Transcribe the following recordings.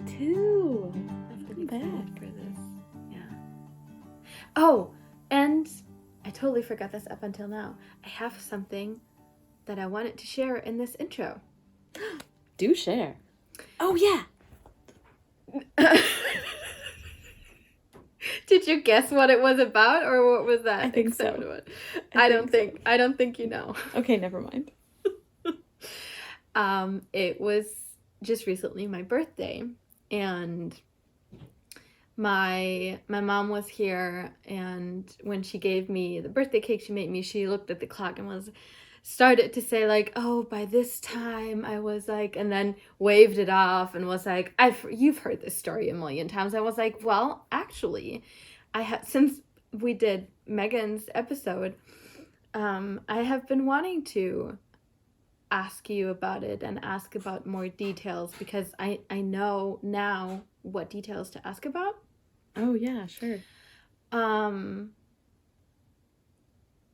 too. I'm back for this. Yeah. Oh, and I totally forgot this up until now. I have something that I wanted to share in this intro. Do share. Oh, yeah. Did you guess what it was about, or what was that? I think so. I don't think you know. Okay, never mind. It was just recently my birthday, and my mom was here, and when she gave me the birthday cake she made me, she looked at the clock and started to say like, oh, by this time I was like, and then waved it off and was like, you've heard this story a million times. I was like, well, actually, since we did Megan's episode, I have been wanting to ask you about it and ask about more details, because I know now what details to ask about. Oh, yeah, sure.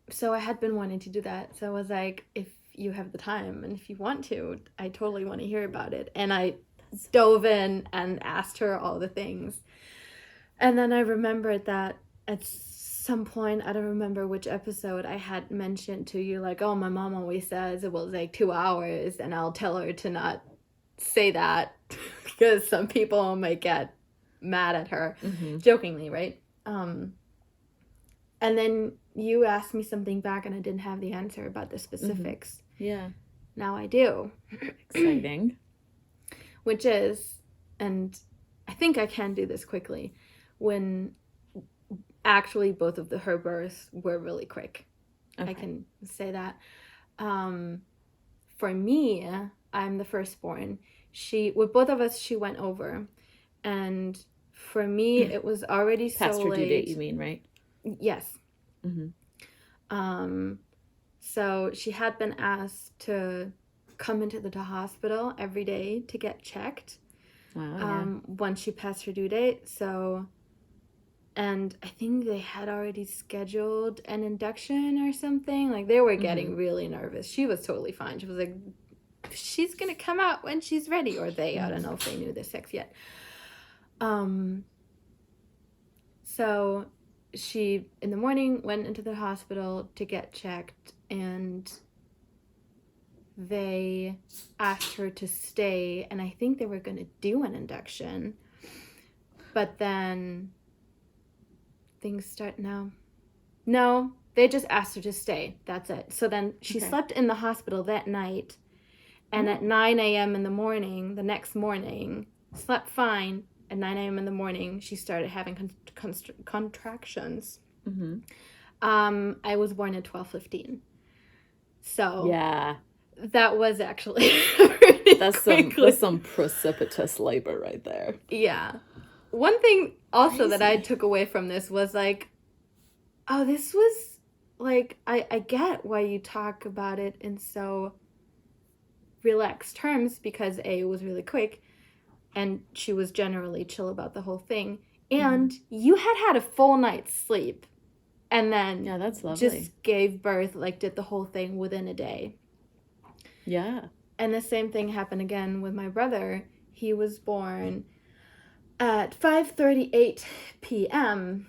So I had been wanting to do that. So I was like, if you have the time and if you want to, I totally want to hear about it. And I dove in and asked her all the things. And then I remembered that at some point, I don't remember which episode, I had mentioned to you like, oh, my mom always says it was like 2 hours, and I'll tell her to not say that because some people might get mad at her, jokingly, right? And then you asked me something back and I didn't have the answer about the specifics. Yeah. Now I do. Exciting. Which is, and I think I can do this quickly, when actually both of her births were really quick. Okay. I can say that. For me, I'm the firstborn. With both of us, she went over. And for me, it was already so late. Past her due date, you mean, right? Yes. So she had been asked to come into the hospital every day to get checked. Wow. Once she passed her due date. So, and I think they had already scheduled an induction or something. Like, they were getting really nervous. She was totally fine. She was like, she's gonna come out when she's ready. Or they, I don't know if they knew the sex yet. So she, in the morning, went into the hospital to get checked, and they asked her to stay, and I think they were going to do an induction, but then things start now. No, they just asked her to stay. That's it. So then she slept in the hospital that night, and at 9 a.m. in the morning, the next morning, slept fine. At 9 a.m. in the morning, she started having contractions. I was born at 12:15. So yeah, that was actually that's some precipitous labor right there. Yeah. One thing also that I took away from this was like, oh, this was like, I get why you talk about it in so relaxed terms, because A, it was really quick, and she was generally chill about the whole thing. And you had a full night's sleep. And then that's lovely. Just gave birth, like did the whole thing within a day. Yeah. And the same thing happened again with my brother. He was born at 5:38 p.m.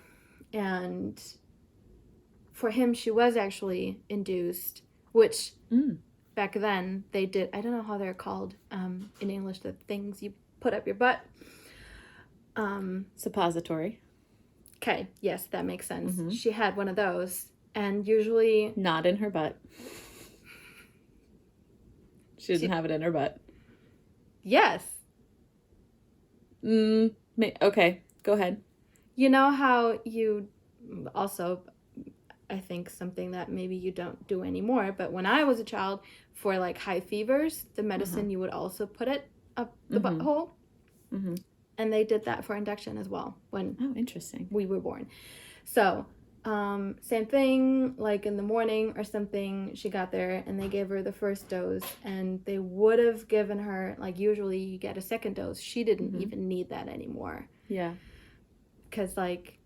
And for him, she was actually induced, which back then they did. I don't know how they're called in English, the things you put up your butt. Suppository. Okay, yes, that makes sense. She had one of those, and usually... Not in her butt. She didn't have it in her butt. Yes. Okay, go ahead. You know how you also, I think something that maybe you don't do anymore, but when I was a child, for like high fevers, the medicine, you would also put it up the butthole. And they did that for induction as well when interesting. we were born. So, same thing, like in the morning or something, she got there and they gave her the first dose, and they would have given her, like usually you get a second dose. She didn't even need that anymore. Yeah. Because like,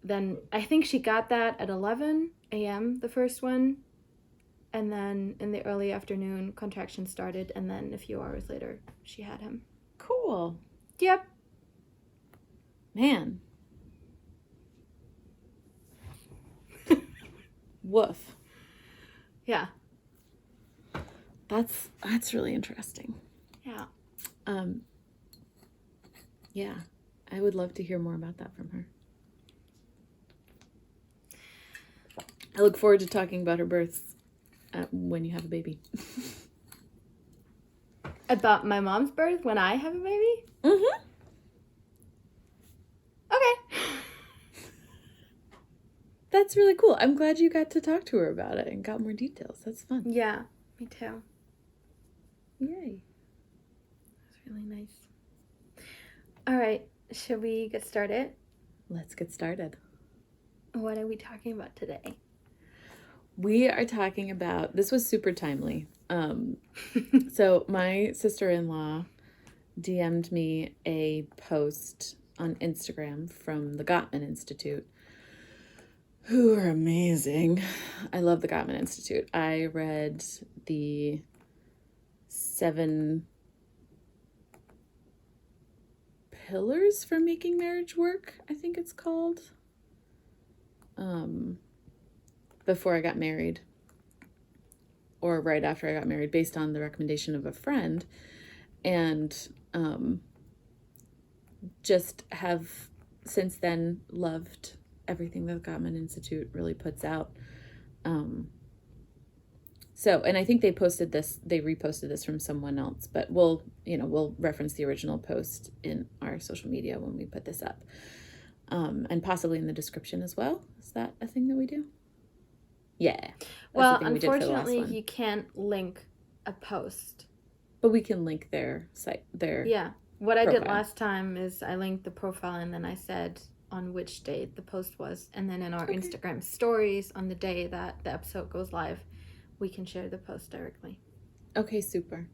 then I think she got that at 11 a.m., the first one. And then in the early afternoon, contractions started, and then a few hours later, she had him. Cool. Yep. Man. Woof. Yeah. That's really interesting. Yeah. Yeah. I would love to hear more about that from her. I look forward to talking about her births when you have a baby. About my mom's birth when I have a baby? Mm-hmm. Okay. That's really cool. I'm glad you got to talk to her about it and got more details. That's fun. Yeah, me too. Yay. That's really nice. All right, should we get started? Let's get started. What are we talking about today? We are talking about, this was super timely. So my sister-in-law DM'd me a post on Instagram from the Gottman Institute, who are amazing. I love the Gottman Institute. I read the 7 Pillars for Making Marriage Work, I think it's called, before I got married, or right after I got married, based on the recommendation of a friend, and just have since then loved everything that the Gottman Institute really puts out. So, and I think they reposted this from someone else, but we'll reference the original post in our social media when we put this up. And possibly in the description as well. Is that a thing that we do? Yeah. Well, unfortunately, you can't link a post. But we can link their site, Yeah. What I profile. did last time is I linked the profile and then I said on which date the post was. And then in our Instagram stories on the day that the episode goes live, we can share the post directly. Okay, super.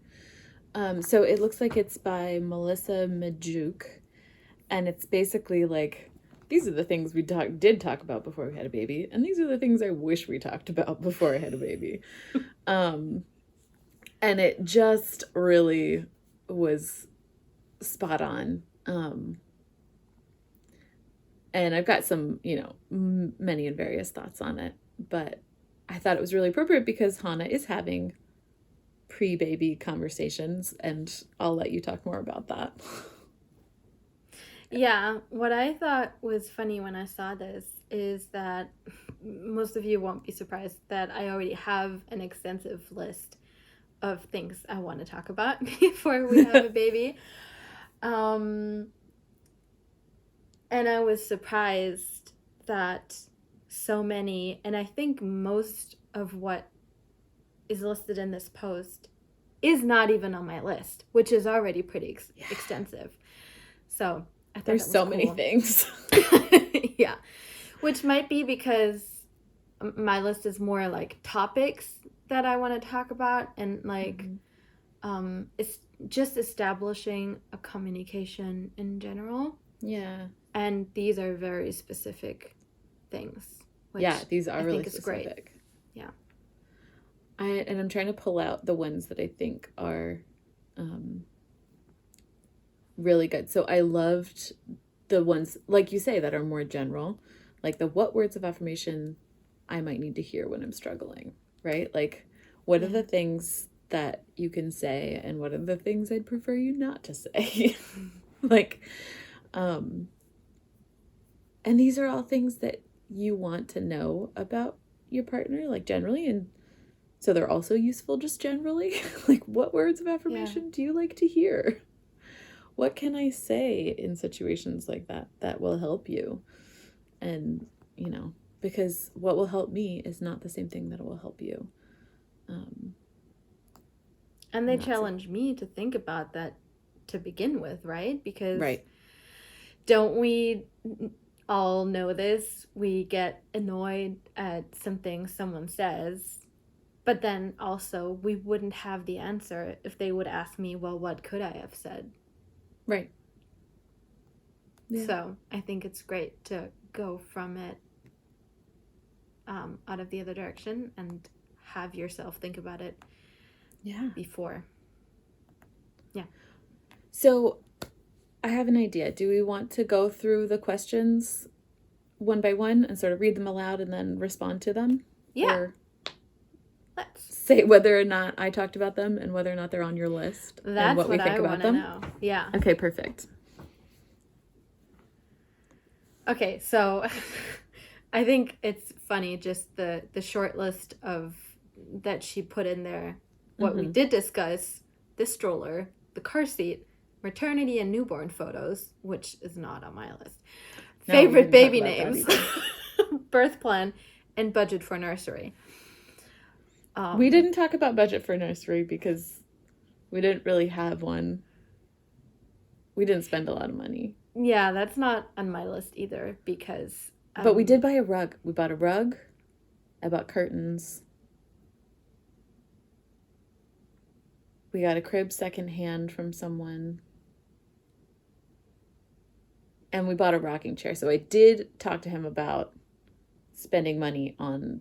So it looks like it's by Melissa Medjuck. And it's basically like, these are the things we did talk about before we had a baby. And these are the things I wish we talked about before I had a baby. And it just really was spot on. And I've got some, many and various thoughts on it. But I thought it was really appropriate because Hanna is having pre-baby conversations. And I'll let you talk more about that. Yeah, what I thought was funny when I saw this is that most of you won't be surprised that I already have an extensive list of things I want to talk about before we have a baby. And I was surprised that so many, and I think most of what is listed in this post is not even on my list, which is already pretty extensive. So I thought there's so many things. Yeah, which might be because my list is more like topics that I want to talk about, and like it's just establishing a communication in general. Yeah. And these are very specific things. Yeah, these are really specific. Great. Yeah. I'm trying to pull out the ones that I think are really good. So I loved the ones, like you say, that are more general, like the what words of affirmation I might need to hear when I'm struggling, right? Like, what are the things that you can say and what are the things I'd prefer you not to say? Like, and these are all things that you want to know about your partner, like generally, and so they're also useful just generally. Like, what words of affirmation do you like to hear? What can I say in situations like that will help you? And, because what will help me is not the same thing that will help you. And they challenge me to think about that to begin with, right? Because don't we all know this? We get annoyed at something someone says, but then also we wouldn't have the answer if they would ask me, well, what could I have said? Right. Yeah. So I think it's great to go from it out of the other direction and have yourself think about it before. Yeah. So I have an idea. Do we want to go through the questions one by one and sort of read them aloud and then respond to them? Yeah. Or let's say whether or not I talked about them and whether or not they're on your list and That's what we what think I about want to them? know. Yeah. Okay, perfect. Okay, so I think it's funny just the short list of that she put in there. What we did discuss: the stroller, the car seat, maternity and newborn photos, which is not on my list. No, we Favorite didn't baby talk about names, that birth plan, and budget for nursery. We didn't talk about budget for nursery because we didn't really have one. We didn't spend a lot of money. Yeah, that's not on my list either because... But we did buy a rug. We bought a rug. I bought curtains. We got a crib secondhand from someone. And we bought a rocking chair. So I did talk to him about spending money on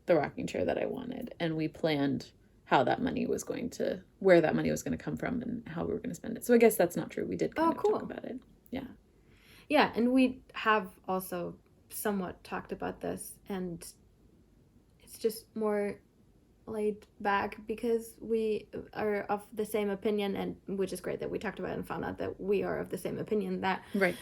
the rocking chair that I wanted. And we planned how that money was going to, where that money was going to come from and how we were going to spend it. So I guess that's not true. We did kind of talk about it. Yeah. Yeah, and we have also somewhat talked about this, and it's just more laid back because we are of the same opinion, and which is great that we talked about it and found out that we are of the same opinion that right.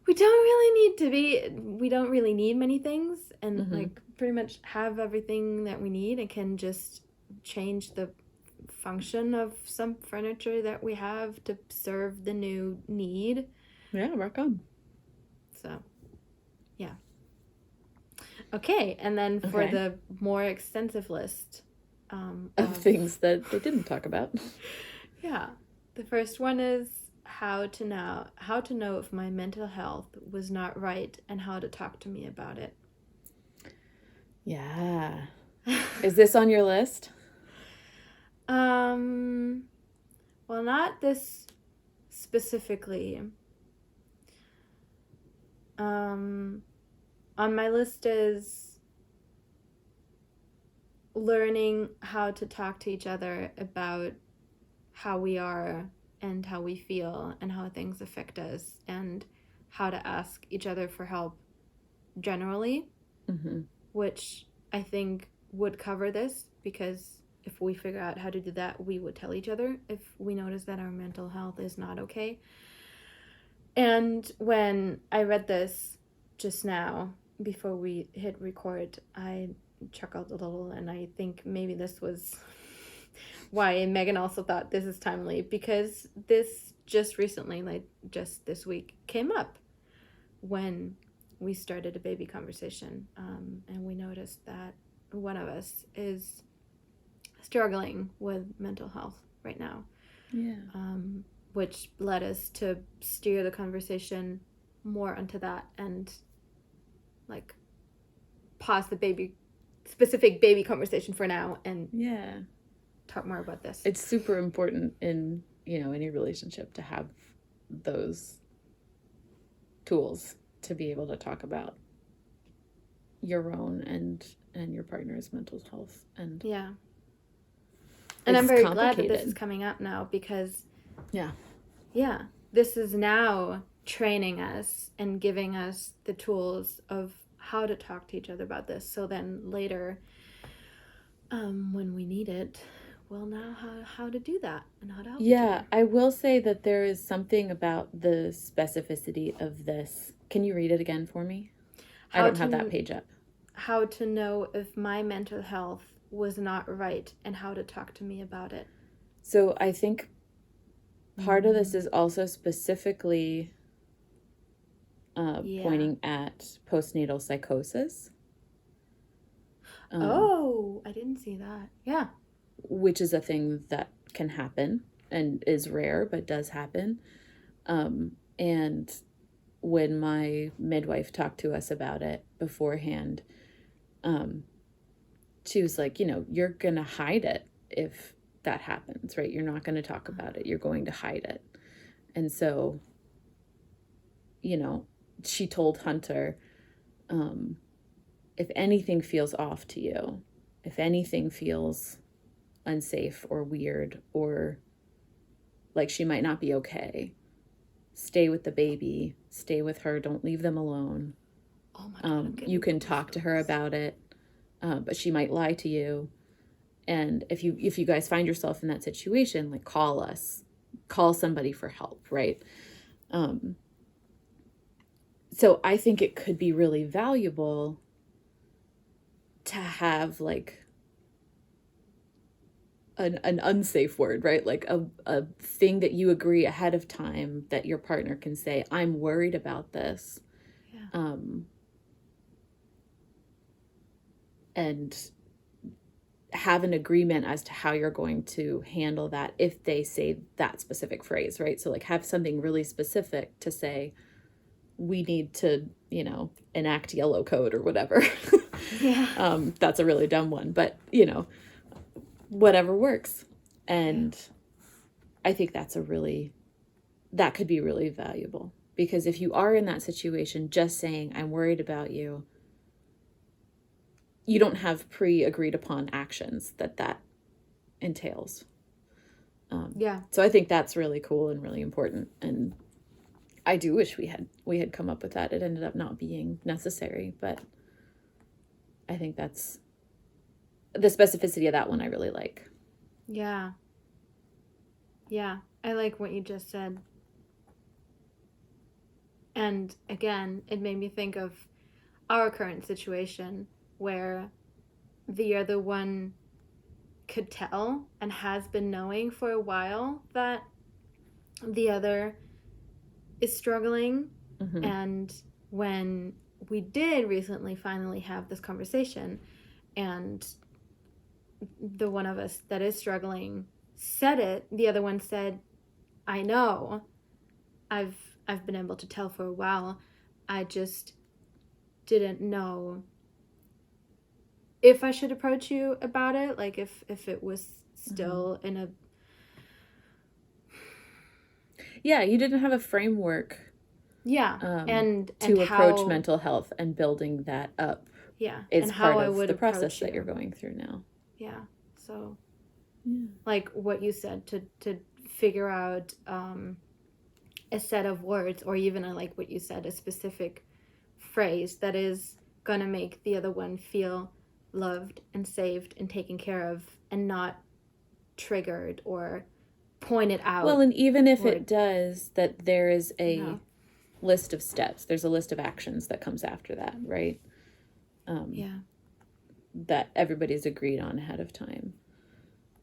we don't really need many things, and like pretty much have everything that we need and can just change the function of some furniture that we have to serve the new need. Yeah, rock on. So, yeah. Okay, and then for the more extensive list of things that they didn't talk about. Yeah. The first one is how to know if my mental health was not right and how to talk to me about it. Yeah. Is this on your list? Well, not this specifically. On my list is learning how to talk to each other about how we are and how we feel and how things affect us and how to ask each other for help generally, which I think would cover this, because if we figure out how to do that, we would tell each other if we notice that our mental health is not okay. And when I read this just now, before we hit record, I chuckled a little, and I think maybe this was why Megan also thought this is timely, because this just recently, like just this week, came up when we started a baby conversation, and we noticed that one of us is struggling with mental health right now. Yeah. Which led us to steer the conversation more onto that and like pause the specific baby conversation for now and talk more about this. It's super important in, any relationship to have those tools to be able to talk about your own and your partner's mental health. And and I'm very glad that this is coming up now, because this is now training us and giving us the tools of how to talk to each other about this, so then later when we need it, we'll know how to do that and how to help each other. I will say that there is something about the specificity of this. Can you read it again for me? I don't have that page up. How to know if my mental health was not right and how to talk to me about it. So I think part of this is also specifically pointing at postnatal psychosis. I didn't see that. Yeah. Which is a thing that can happen and is rare, but does happen. And when my midwife talked to us about it beforehand, she was like, you're going to hide it if that happens, right? You're not going to talk about it. You're going to hide it. And so, she told Hunter, if anything feels off to you, if anything feels unsafe or weird or like she might not be okay, stay with the baby, stay with her, don't leave them alone. Oh my God, You can talk to her about it, but she might lie to you. And if you guys find yourself in that situation, like, call us, call somebody for help, right? So I think it could be really valuable to have like an unsafe word, right? Like a thing that you agree ahead of time that your partner can say, I'm worried about this. Yeah. And have an agreement as to how you're going to handle that if they say that specific phrase, right? So like have something really specific to say, we need to, enact yellow code or whatever. Yeah. That's a really dumb one, but whatever works. And I think that could be really valuable, because if you are in that situation, just saying, I'm worried about you, you don't have pre-agreed upon actions that entails. So I think that's really cool and really important. And I do wish we had come up with that. It ended up not being necessary, but I think that's the specificity of that one I really like. Yeah. Yeah. I like what you just said. And again, it made me think of our current situation where the other one could tell and has been knowing for a while that the other is struggling. Mm-hmm. And when we did recently finally have this conversation, and the one of us that is struggling said it, the other one said, I know, I've been able to tell for a while, I just didn't know if I should approach you about it, like if it was still in a... Yeah, you didn't have a framework and approach how, mental health, and building that up is and part how I of would the process you. that you're going through now. So like what you said, to figure out a set of words, or even like what you said, a specific phrase that is gonna make the other one feel loved and saved and taken care of, and not triggered or pointed out. Well, and even if it does, that there is a list of steps, there's a list of actions that comes after that, right? That everybody's agreed on ahead of time.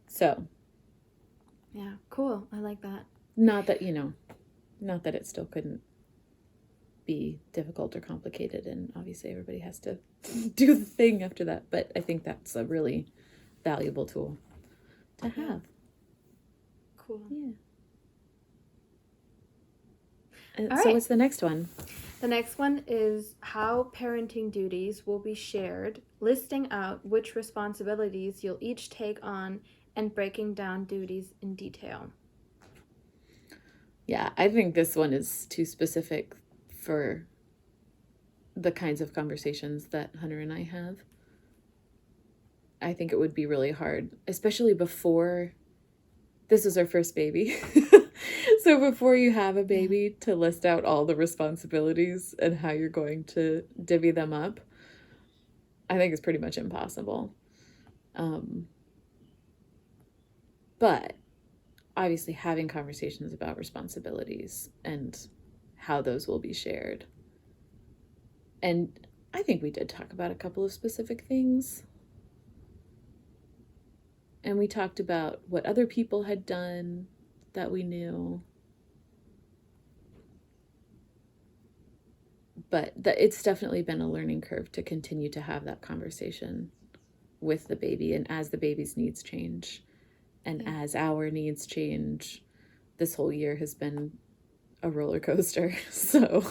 So cool, I like that. Not that it still couldn't be difficult or complicated, and obviously everybody has to do the thing after that, but I think that's a really valuable tool to have. Cool. So what's the next one? The next one is how parenting duties will be shared, listing out which responsibilities you'll each take on, and breaking down duties in detail. Yeah, I think this one is too specific for the kinds of conversations that Hunter and I have. I think it would be really hard, especially before this is our first baby. So before you have a baby, to list out all the responsibilities and how you're going to divvy them up, I think it's pretty much impossible. But obviously having conversations about responsibilities and how those will be shared. And I think we did talk about a couple of specific things. And we talked about what other people had done that we knew. But it's definitely been a learning curve to continue to have that conversation with the baby, and as the baby's needs change, and as our needs change. This whole year has been a roller coaster. So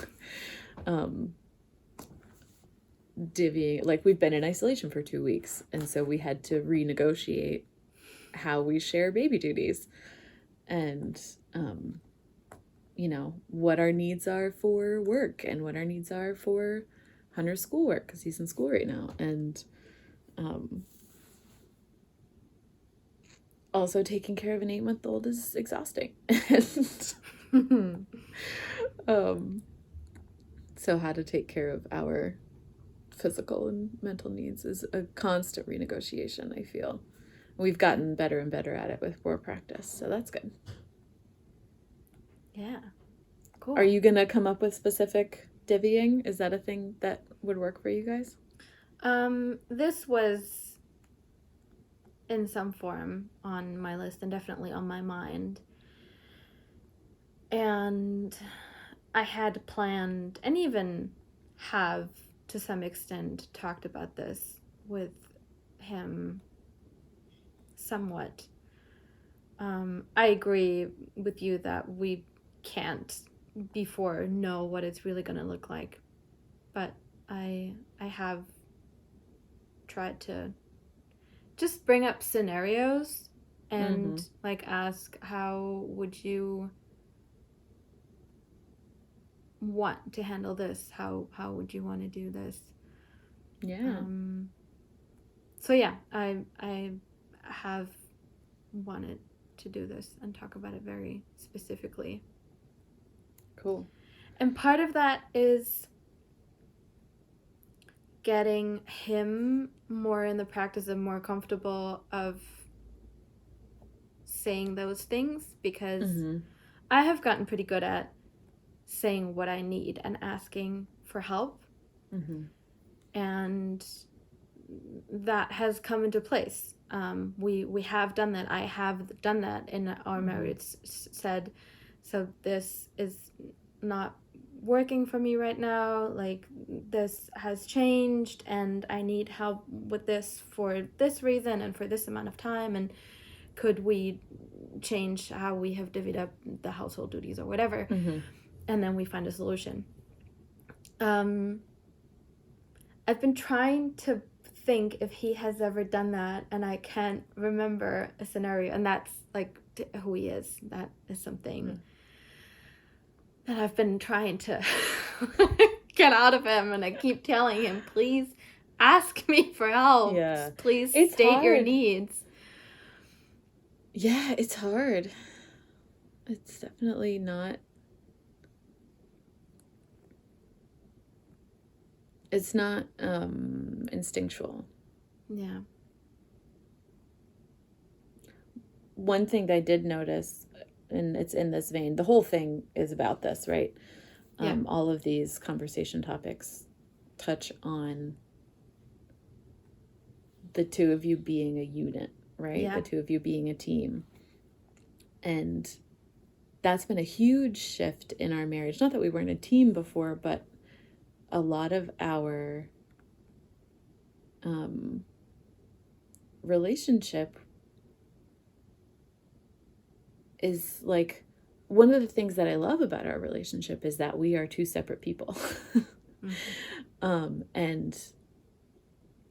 divvying, like, we've been in isolation for 2 weeks, and so we had to renegotiate how we share baby duties, and what our needs are for work, and what our needs are for Hunter's schoolwork, because he's in school right now, and also taking care of an 8-month-old is exhausting. And So how to take care of our physical and mental needs is a constant renegotiation, I feel. We've gotten better and better at it with more practice, so that's good. Yeah. Cool. Are you going to come up with specific divvying? Is that a thing that would work for you guys? This was in some form on my list and definitely on my mind. And I had planned and even have to some extent talked about this with him somewhat. I agree with you that we can't before know what it's really going to look like. But I have tried to just bring up scenarios and like ask, how would you want to handle this? How would you want to do this? Yeah. So yeah, I have wanted to do this and talk about it very specifically. Cool. And part of that is getting him more in the practice of more comfortable of saying those things, because I have gotten pretty good at saying what I need and asking for help. And that has come into place. We have done that. I have done that in our marriage. Said, so this is not working for me right now. Like, this has changed, and I need help with this for this reason and for this amount of time. And could we change how we have divvied up the household duties or whatever? And then we find a solution. I've been trying to think if he has ever done that, and I can't remember a scenario, and that's like who he is. That is something that I've been trying to get out of him, and I keep telling him, please ask me for help. Yeah. Please It's state hard. your needs. Yeah, it's hard. It's definitely not. It's not instinctual. Yeah. One thing that I did notice, and it's in this vein, the whole thing is about this, right? All of these conversation topics touch on the two of you being a unit, right? Yeah. The two of you being a team. And that's been a huge shift in our marriage. Not that we weren't a team before, but a lot of our relationship is like, one of the things that I love about our relationship is that we are two separate people. And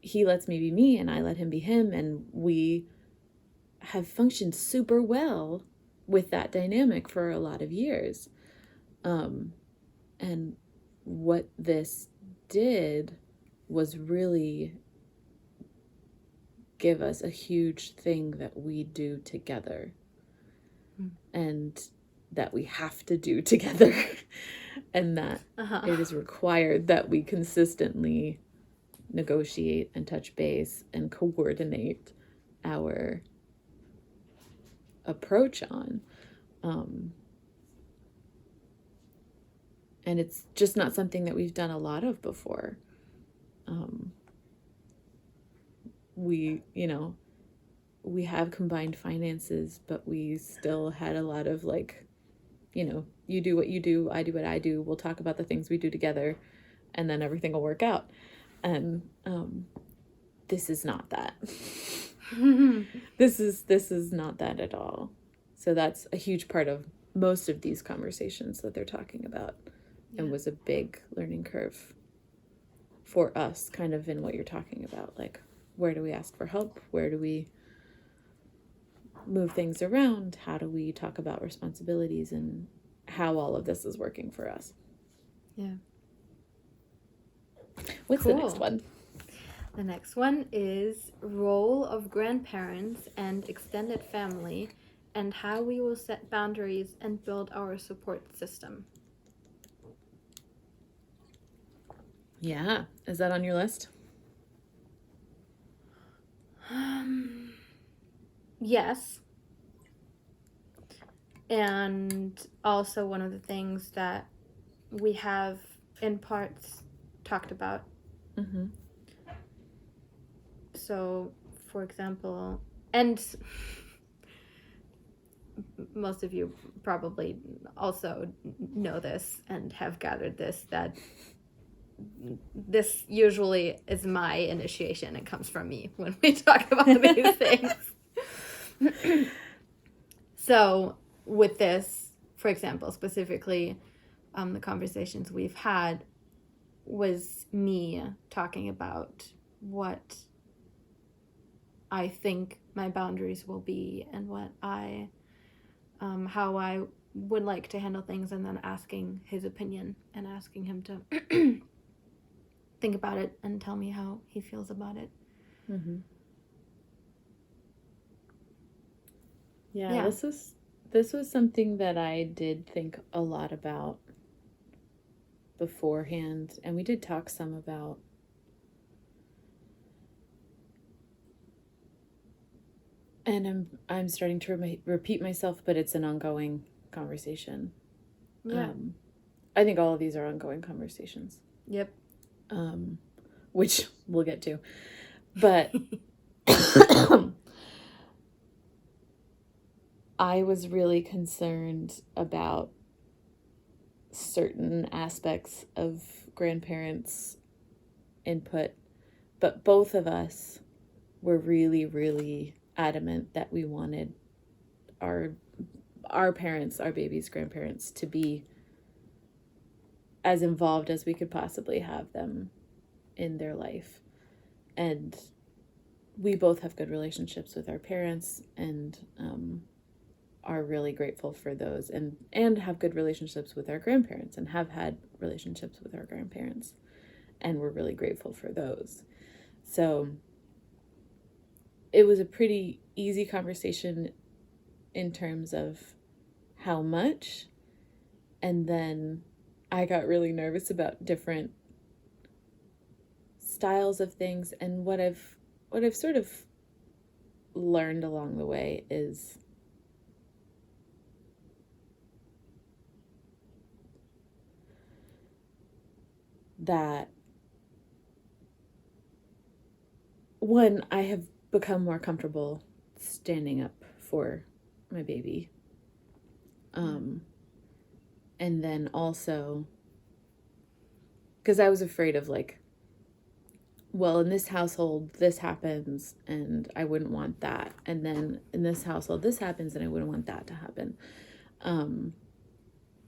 he lets me be me and I let him be him, and we have functioned super well with that dynamic for a lot of years. And what this did was really give us a huge thing that we do together and that we have to do together and that it is required that we consistently negotiate and touch base and coordinate our approach on. And it's just not something that we've done a lot of before. We have combined finances, but we still had a lot of like, you do what you do, I do what I do, we'll talk about the things we do together, and then everything will work out. And this is not that. This is not that at all. So that's a huge part of most of these conversations that they're talking about, and was a big learning curve for us, kind of in what you're talking about. Like, where do we ask for help? Where do we move things around? How do we talk about responsibilities and how all of this is working for us? Yeah. What's the next one? The next one is role of grandparents and extended family and how we will set boundaries and build our support system. Yeah. Is that on your list? Yes. And also one of the things that we have in parts talked about. Mm-hmm. So, for example, and most of you probably also know this and have gathered this, that this usually is my initiation. It comes from me when we talk about these things. So with this, for example, specifically, the conversations we've had was me talking about what I think my boundaries will be and what how I would like to handle things, and then asking his opinion and asking him to think about it and tell me how he feels about it. Mm-hmm. Yeah, this was something that I did think a lot about beforehand, and we did talk some about and I'm starting to repeat myself, but it's an ongoing conversation. Yeah. I think all of these are ongoing conversations. Yep. Which we'll get to. But I was really concerned about certain aspects of grandparents' input, but both of us were really, really adamant that we wanted our parents, our baby's grandparents, to be as involved as we could possibly have them in their life. And we both have good relationships with our parents, and are really grateful for those, and have good relationships with our grandparents, and have had relationships with our grandparents, and we're really grateful for those. So it was a pretty easy conversation in terms of how much, and then I got really nervous about different styles of things. And what I've sort of learned along the way is that, one, I have become more comfortable standing up for my baby. And then also, because I was afraid of, like, well, in this household, this happens, and I wouldn't want that. And then in this household, this happens, and I wouldn't want that to happen.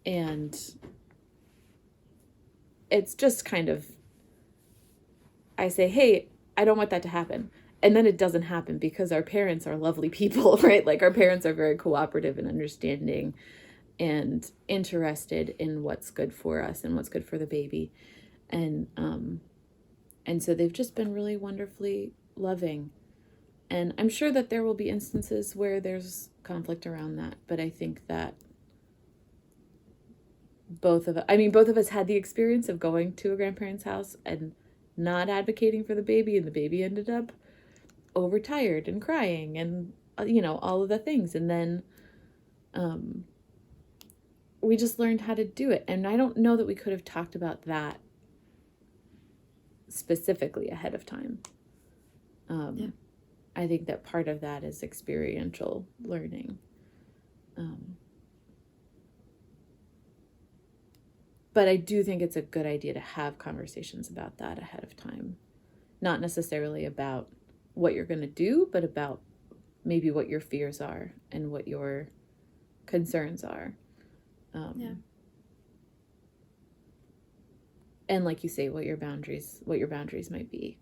And it's just kind of, I say, hey, I don't want that to happen. And then it doesn't happen because our parents are lovely people, right? Like, our parents are very cooperative and understanding and interested in what's good for us and what's good for the baby. And so they've just been really wonderfully loving. And I'm sure that there will be instances where there's conflict around that, but I think that both of us had the experience of going to a grandparent's house and not advocating for the baby, and the baby ended up overtired and crying and all of the things. And then we just learned how to do it. And I don't know that we could have talked about that specifically ahead of time. Yeah. I think that part of that is experiential learning. But I do think it's a good idea to have conversations about that ahead of time. Not necessarily about what you're going to do, but about maybe what your fears are and what your concerns are. Yeah. And like you say, what your boundaries might be.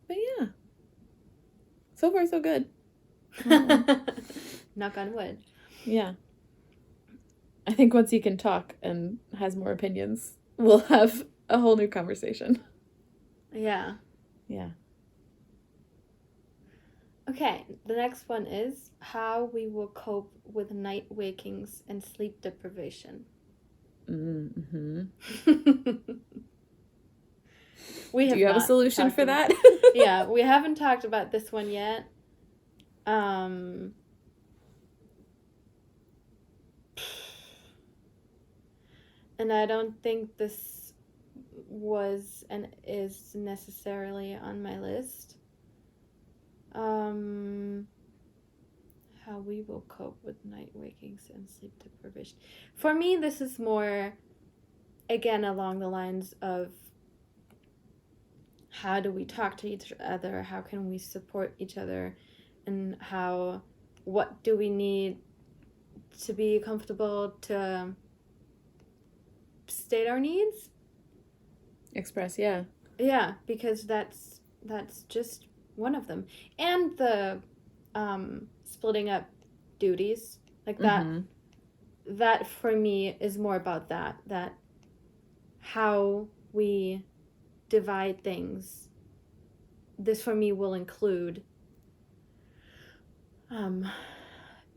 But yeah, so far so good. Knock on wood. Yeah. I think once he can talk and has more opinions, we'll have a whole new conversation. Yeah. Yeah. Okay, the next one is how we will cope with night wakings and sleep deprivation. Mm-hmm. We have Do you have a not solution talked for about, that? yeah, we haven't talked about this one yet. And I don't think this was and is necessarily on my list. How we will cope with night wakings and sleep deprivation. For me, this is more, again, along the lines of how do we talk to each other? How can we support each other? And what do we need to be comfortable to state our needs? Express, yeah. Yeah, because that's just one of them. And the splitting up duties, like that, Mm-hmm. that for me is more about that how we divide things. This for me will include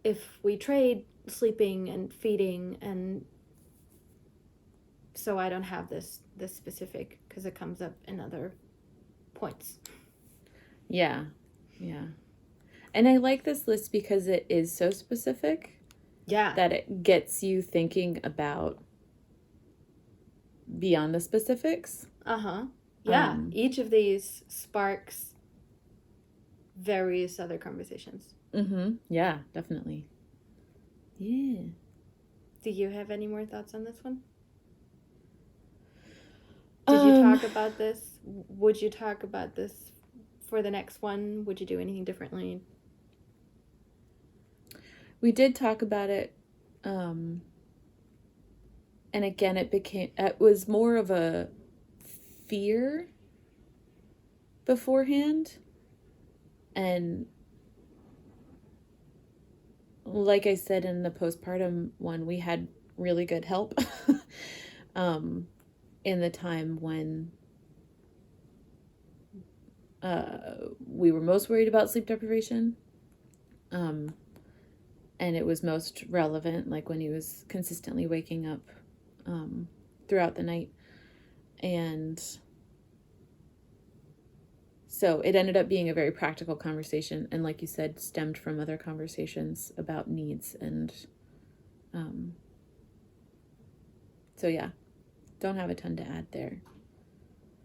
if we trade sleeping and feeding, and so I don't have this specific because it comes up in other points. Yeah. Yeah. And I like this list because it is so specific. Yeah. That it gets you thinking about beyond the specifics. Yeah. Each of these sparks various other conversations. Yeah, definitely. Yeah. Do you have any more thoughts on this one? Did you talk about this? Would you talk about this for the next one? Would you do anything differently? We did talk about it. And again, it was more of a fear beforehand. And like I said in the postpartum one, we had really good help in the time when we were most worried about sleep deprivation. And it was most relevant, like when he was consistently waking up throughout the night. And so it ended up being a very practical conversation, and like you said, stemmed from other conversations about needs. And so yeah, don't have a ton to add there,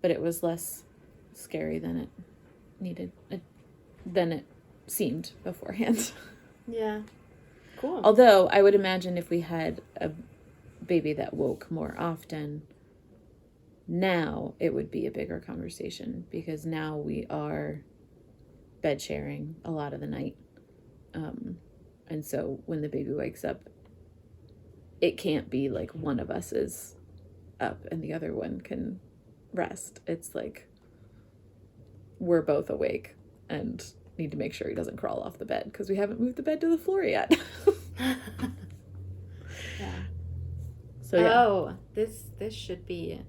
but it was less scary than it needed, than it seemed beforehand. Yeah. Cool. Although I would imagine if we had a baby that woke more often, now it would be a bigger conversation, because now we are bed sharing a lot of the night. And so when the baby wakes up, it can't be like one of us is up and the other one can rest. It's like we're both awake and need to make sure he doesn't crawl off the bed because we haven't moved the bed to the floor yet. Yeah. So yeah. Oh, this should be.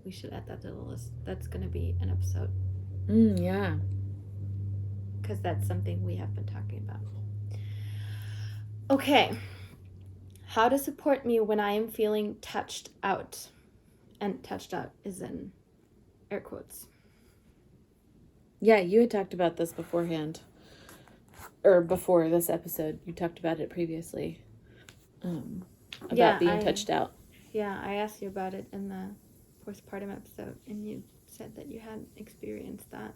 We should add that to the list. That's gonna be an episode. Yeah. Because that's something we have been talking about. Okay. How to support me when I am feeling touched out. And touched out is in air quotes. Yeah, you had talked about this beforehand. Or before this episode. You talked about it previously. About being touched out. Yeah, I asked you about it in the postpartum episode, and you said that you hadn't experienced that.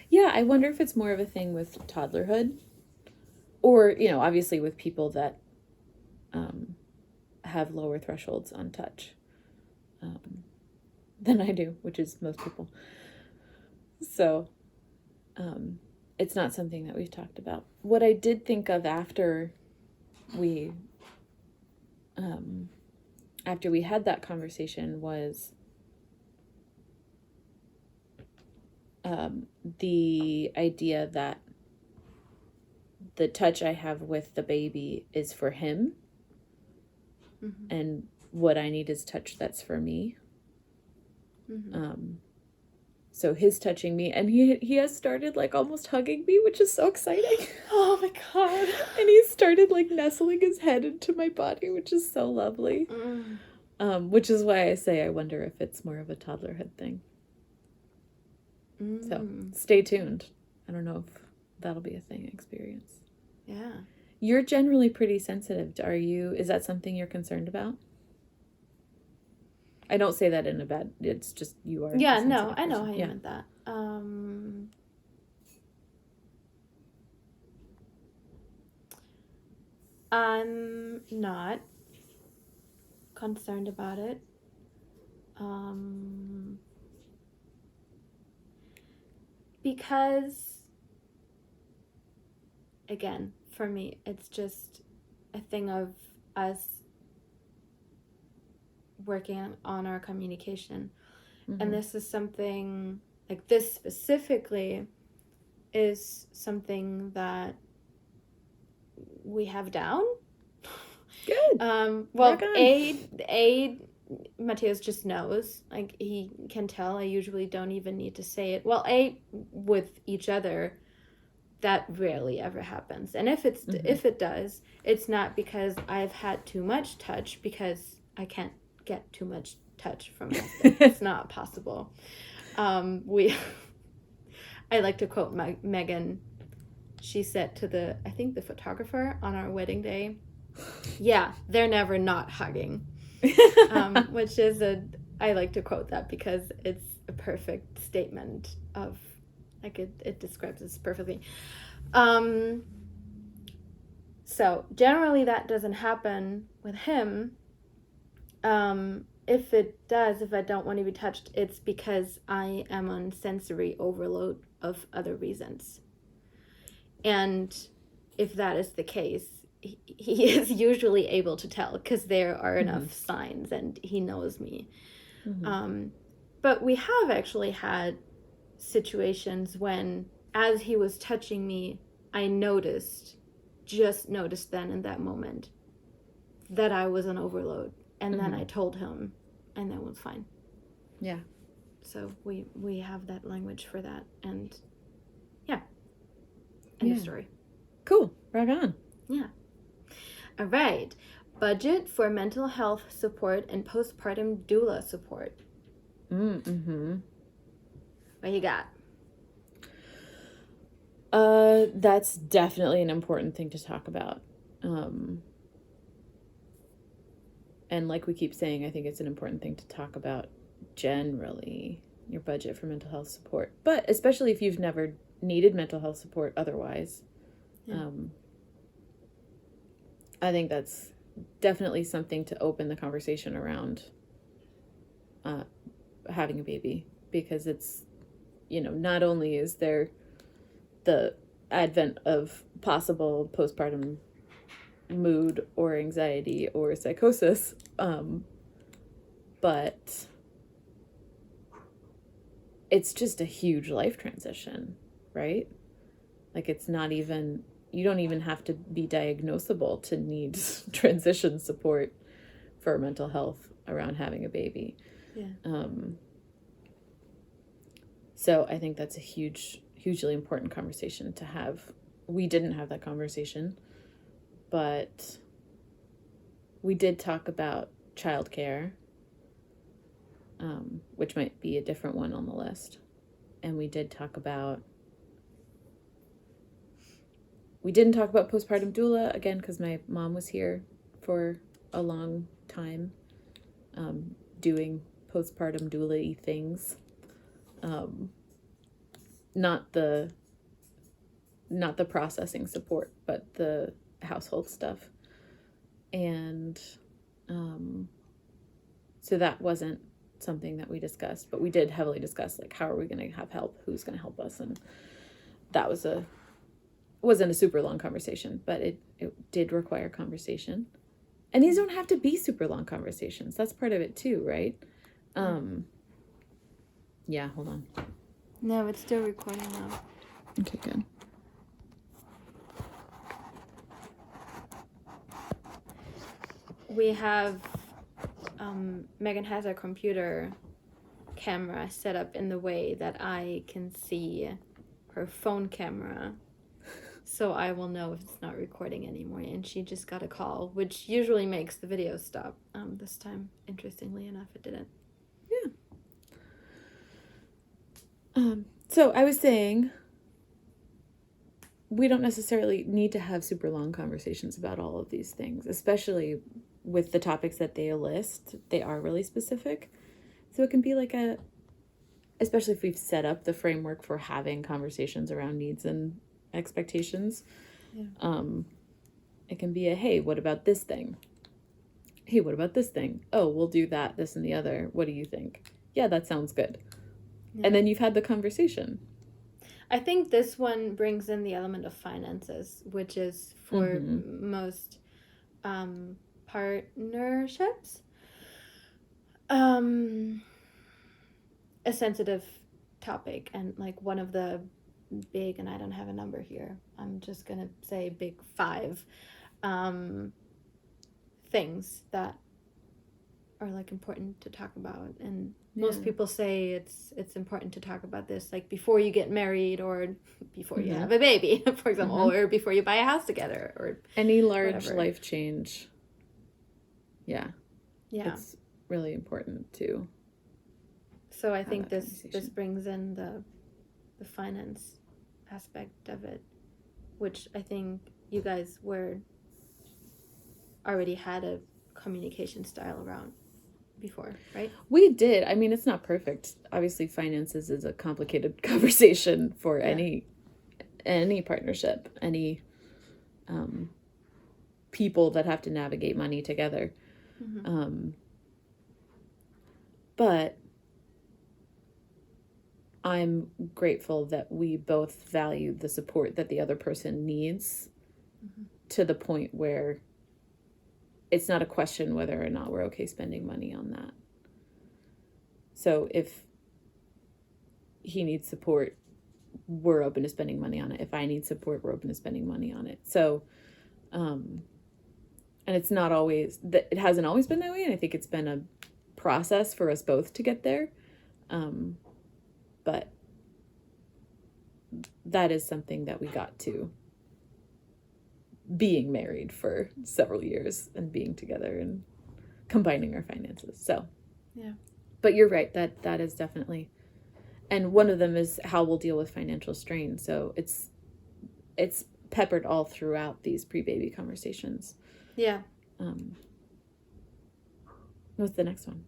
Yeah, I wonder if it's more of a thing with toddlerhood. Or, obviously with people that have lower thresholds on touch than I do, which is most people. So it's not something that we've talked about. What I did think of after we had that conversation was the idea that the touch I have with the baby is for him, and what I need is touch that's for me. So his touching me, and he has started like almost hugging me, which is so exciting. Oh my God. And he started like nestling his head into my body, which is so lovely. Which is why I say I wonder if it's more of a toddlerhood thing. So stay tuned. I don't know if that'll be a thing experience. Yeah. You're generally pretty sensitive. Are you? Is that something you're concerned about? I don't say that in a bad. It's just you are. Yeah. No, I know how you meant that. I'm not concerned about it. Because, again, for me, it's just a thing of us working on our communication. And this is something, like this specifically, is something that we have down. Good. Well, Mateus just knows. Like, he can tell. I usually don't even need to say it. Well, with each other, that rarely ever happens. And if it does, it's not because I've had too much touch, because I can't get too much touch from him. It's not possible. I like to quote Megan. She said to the photographer on our wedding day, yeah, they're never not hugging. Which is I like to quote that because it's a perfect statement of, like, it describes us perfectly. So generally that doesn't happen with him. If it does, if I don't want to be touched, it's because I am on sensory overload of other reasons. And if that is the case, he is usually able to tell, because there are enough signs and he knows me. But we have actually had situations when, as he was touching me, I just noticed then in that moment that I was on overload. And then I told him, and that was fine. Yeah. So we have that language for that. And yeah. End of story. Cool. Rock on. Yeah. All right. Budget for mental health support and postpartum doula support. What you got? That's definitely an important thing to talk about. And like we keep saying, I think it's an important thing to talk about generally, your budget for mental health support. But especially if you've never needed mental health support otherwise. Yeah. I think that's definitely something to open the conversation around having a baby, because it's, not only is there the advent of possible postpartum mood or anxiety or psychosis, but it's just a huge life transition, right? Like, it's not even, you don't even have to be diagnosable to need transition support for mental health around having a baby. Yeah. So I think that's a hugely important conversation to have. We didn't have that conversation, but we did talk about childcare, which might be a different one on the list. And we didn't talk about postpartum doula, again, because my mom was here for a long time, doing postpartum doula-y things. Not the processing support, but the household stuff. And so that wasn't something that we discussed, but we did heavily discuss, like, how are we going to have help? Who's going to help us? And that wasn't a super long conversation, but it did require conversation. And these don't have to be super long conversations. That's part of it too, right? Yeah, hold on. No, it's still recording now. Okay, good. We have, Megan has a computer camera set up in the way that I can see her phone camera, so I will know if it's not recording anymore. And she just got a call, which usually makes the video stop. This time, interestingly enough, it didn't. Yeah. So I was saying, we don't necessarily need to have super long conversations about all of these things, especially with the topics that they list. They are really specific. So it can be like especially if we've set up the framework for having conversations around needs and expectations. Yeah. It can be hey, what about this thing? Hey, what about this thing? Oh, we'll do that, this, and the other. What do you think? Yeah, that sounds good. Yeah. And then you've had the conversation. I think this one brings in the element of finances, which is for most partnerships a sensitive topic, and like one of the big, and I don't have a number here, I'm just gonna say big 5 things that are like important to talk about. And most people say it's important to talk about this like before you get married, or before you have a baby, for example, or before you buy a house together, or any large life change. Yeah, it's really important too. So I think this brings in the finance aspect of it, which I think you guys already had a communication style around before, right? We did. I mean, it's not perfect. Obviously, finances is a complicated conversation for any partnership, any people that have to navigate money together. But I'm grateful that we both value the support that the other person needs to the point where it's not a question whether or not we're okay spending money on that. So if he needs support, we're open to spending money on it. If I need support, we're open to spending money on it. So, and it's not always, it hasn't always been that way. And I think it's been a process for us both to get there. But that is something that we got to being married for several years and being together and combining our finances. So, yeah. But you're right, that is definitely, and one of them is how we'll deal with financial strain. So it's peppered all throughout these pre-baby conversations. Yeah. What's the next one?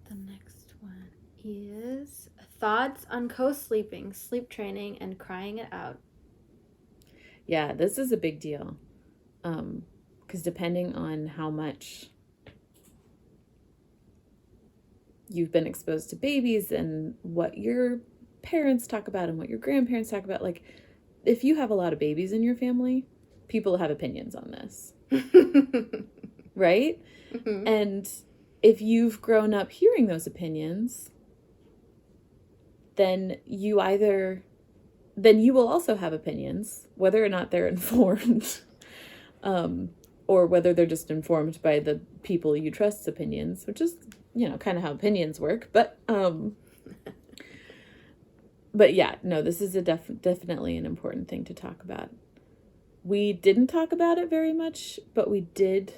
The next one is thoughts on co-sleeping, sleep training, and crying it out. Yeah, this is a big deal. Because depending on how much you've been exposed to babies and what your parents talk about and what your grandparents talk about, like if you have a lot of babies in your family, people have opinions on this. Right? Mm-hmm. And if you've grown up hearing those opinions, then you will also have opinions, whether or not they're informed, or whether they're just informed by the people you trust's opinions, which is, kind of how opinions work. But yeah, no, this is definitely an important thing to talk about. We didn't talk about it very much, but we did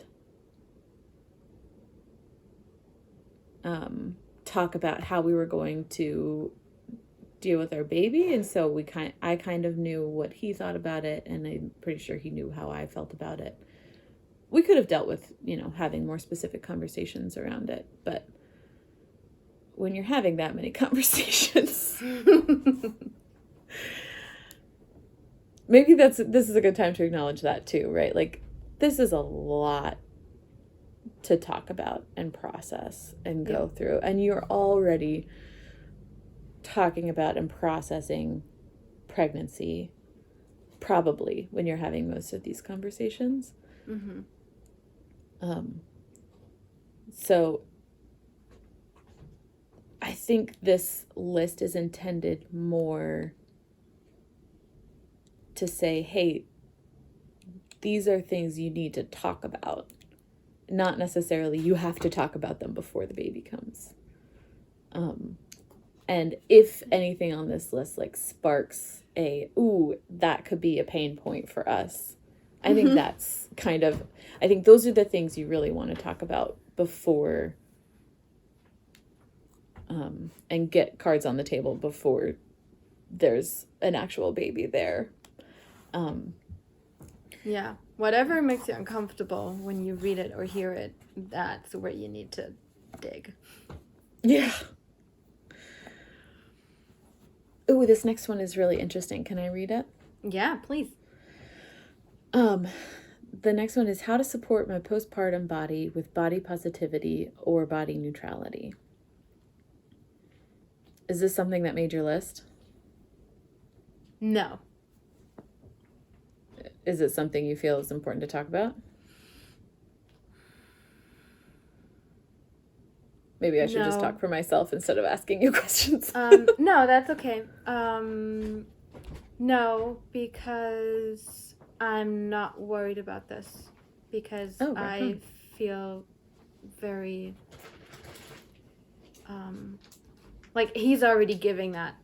talk about how we were going to deal with our baby, and so I kind of knew what he thought about it, and I'm pretty sure he knew how I felt about it. We could have dealt with, having more specific conversations around it, but when you're having that many conversations, maybe this is a good time to acknowledge that too, right? Like, this is a lot to talk about and process and go through, and you're already talking about and processing pregnancy probably when you're having most of these conversations. Mm-hmm. So I think this list is intended more to say, hey, these are things you need to talk about. Not necessarily you have to talk about them before the baby comes. And if anything on this list like sparks that could be a pain point for us, I think that's I think those are the things you really want to talk about before, and get cards on the table before there's an actual baby there. Yeah. Whatever makes you uncomfortable when you read it or hear it, that's where you need to dig. Yeah. Ooh, this next one is really interesting. Can I read it? Yeah, please. The next one is how to support my postpartum body with body positivity or body neutrality. Is this something that made your list? No. Is it something you feel is important to talk about? Maybe I should just talk for myself instead of asking you questions. No, that's okay. No, because I'm not worried about this. Because I feel very... like, he's already giving that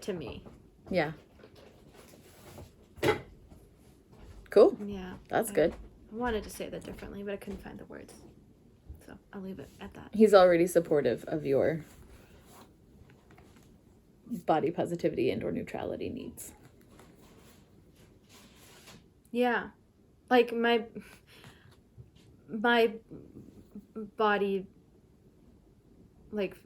to me. Yeah. Cool. Yeah. That's good. I wanted to say that differently, but I couldn't find the words. So I'll leave it at that. He's already supportive of your body positivity and or neutrality needs. Yeah. Like my body, like,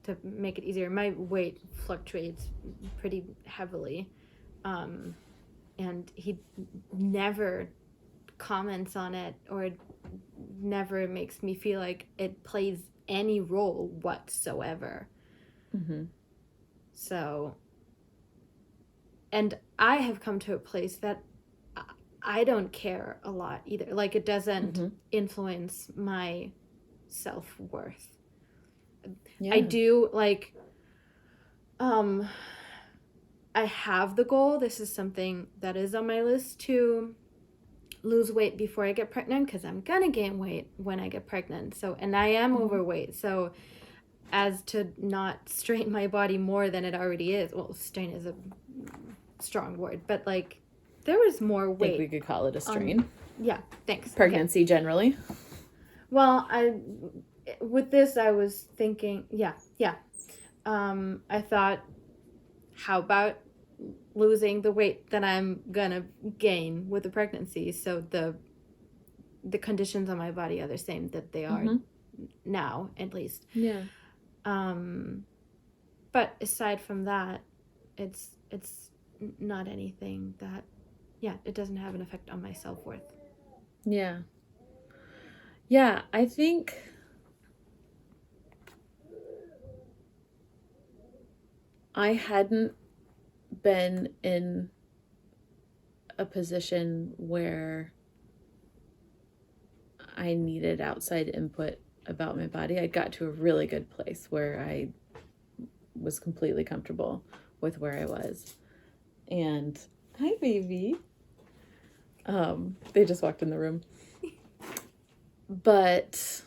to make it easier, my weight fluctuates pretty heavily. And he never comments on it or never makes me feel like it plays any role whatsoever. Mm-hmm. So, and I have come to a place that I don't care a lot either. Like, it doesn't influence my self-worth. Yeah. I do, like, I have the goal. This is something that is on my list to lose weight before I get pregnant, because I'm gonna gain weight when I get pregnant. So, and I am overweight. So, as to not strain my body more than it already is. Well, strain is a strong word, but like there was more weight. I think we could call it a strain. Yeah, thanks. Pregnancy generally. Well, with this I was thinking, I thought, how about losing the weight that I'm gonna gain with the pregnancy, so the conditions on my body are the same that they are now, at least. Yeah. But aside from that, it's not anything that, it doesn't have an effect on my self-worth. Yeah. Yeah, I think I hadn't been in a position where I needed outside input about my body. I got to a really good place where I was completely comfortable with where I was. And hi, baby. They just walked in the room. But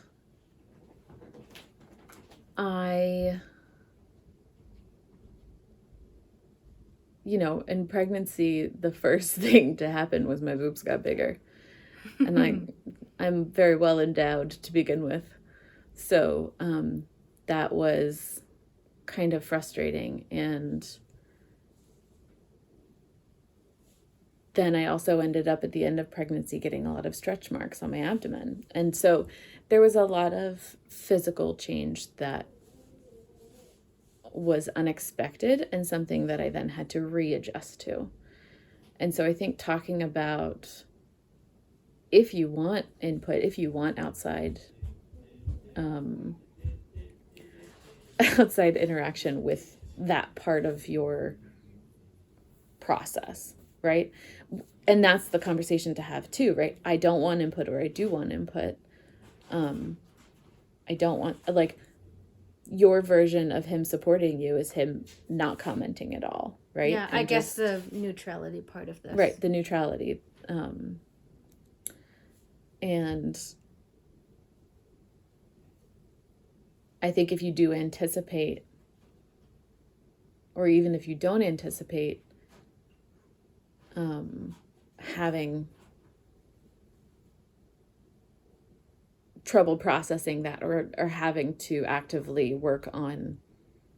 in pregnancy, the first thing to happen was my boobs got bigger. And I'm very well endowed to begin with. So that was kind of frustrating. And then I also ended up at the end of pregnancy getting a lot of stretch marks on my abdomen. And so there was a lot of physical change that was unexpected and something that I then had to readjust to. And so I think talking about, if you want input, if you want outside outside interaction with that part of your process, right? And that's the conversation to have too, right? I don't want input, or I do want input. I don't want, like, your version of him supporting you is him not commenting at all, right? Yeah, I guess the neutrality part of this. Right, the neutrality. And I think if you do anticipate, or even if you don't anticipate, having trouble processing that, or having to actively work on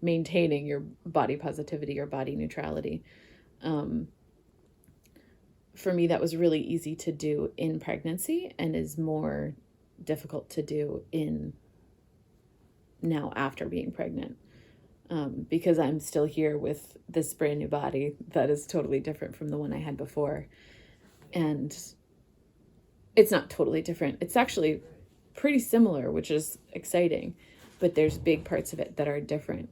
maintaining your body positivity or body neutrality. For me, that was really easy to do in pregnancy and is more difficult to do in now after being pregnant, because I'm still here with this brand new body that is totally different from the one I had before. And it's not totally different. It's actually pretty similar, which is exciting, but there's big parts of it that are different.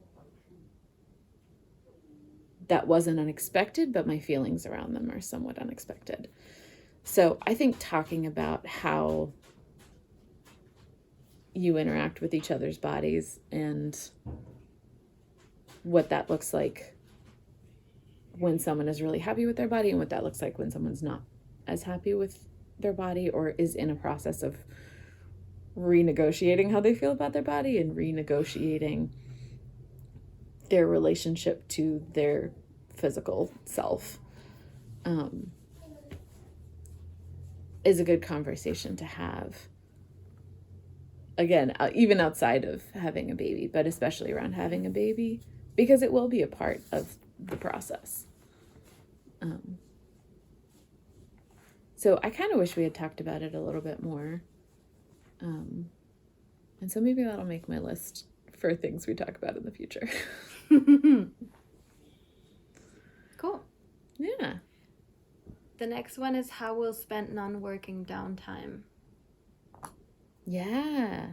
That wasn't unexpected, but my feelings around them are somewhat unexpected. So I think talking about how you interact with each other's bodies and what that looks like when someone is really happy with their body, and what that looks like when someone's not as happy with their body, or is in a process of renegotiating how they feel about their body and renegotiating their relationship to their physical self, is a good conversation to have. Again, even outside of having a baby, but especially around having a baby, because it will be a part of the process. So I kind of wish we had talked about it a little bit more. And so maybe that'll make my list for things we talk about in the future. Cool. Yeah. The next one is how we'll spend non-working downtime. Yeah.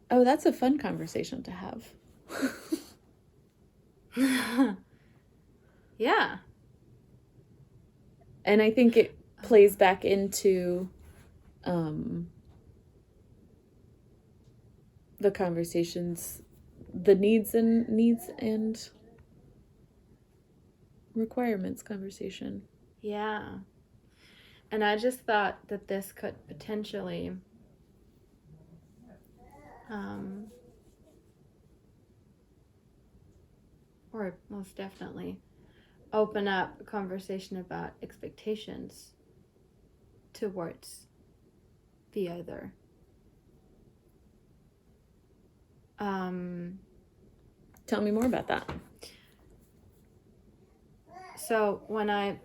Oh, that's a fun conversation to have. Yeah. And I think it plays back into the conversations, the needs and requirements conversation. Yeah. And I just thought that this could potentially or most definitely open up a conversation about expectations towards the other. Tell me more about that. So when I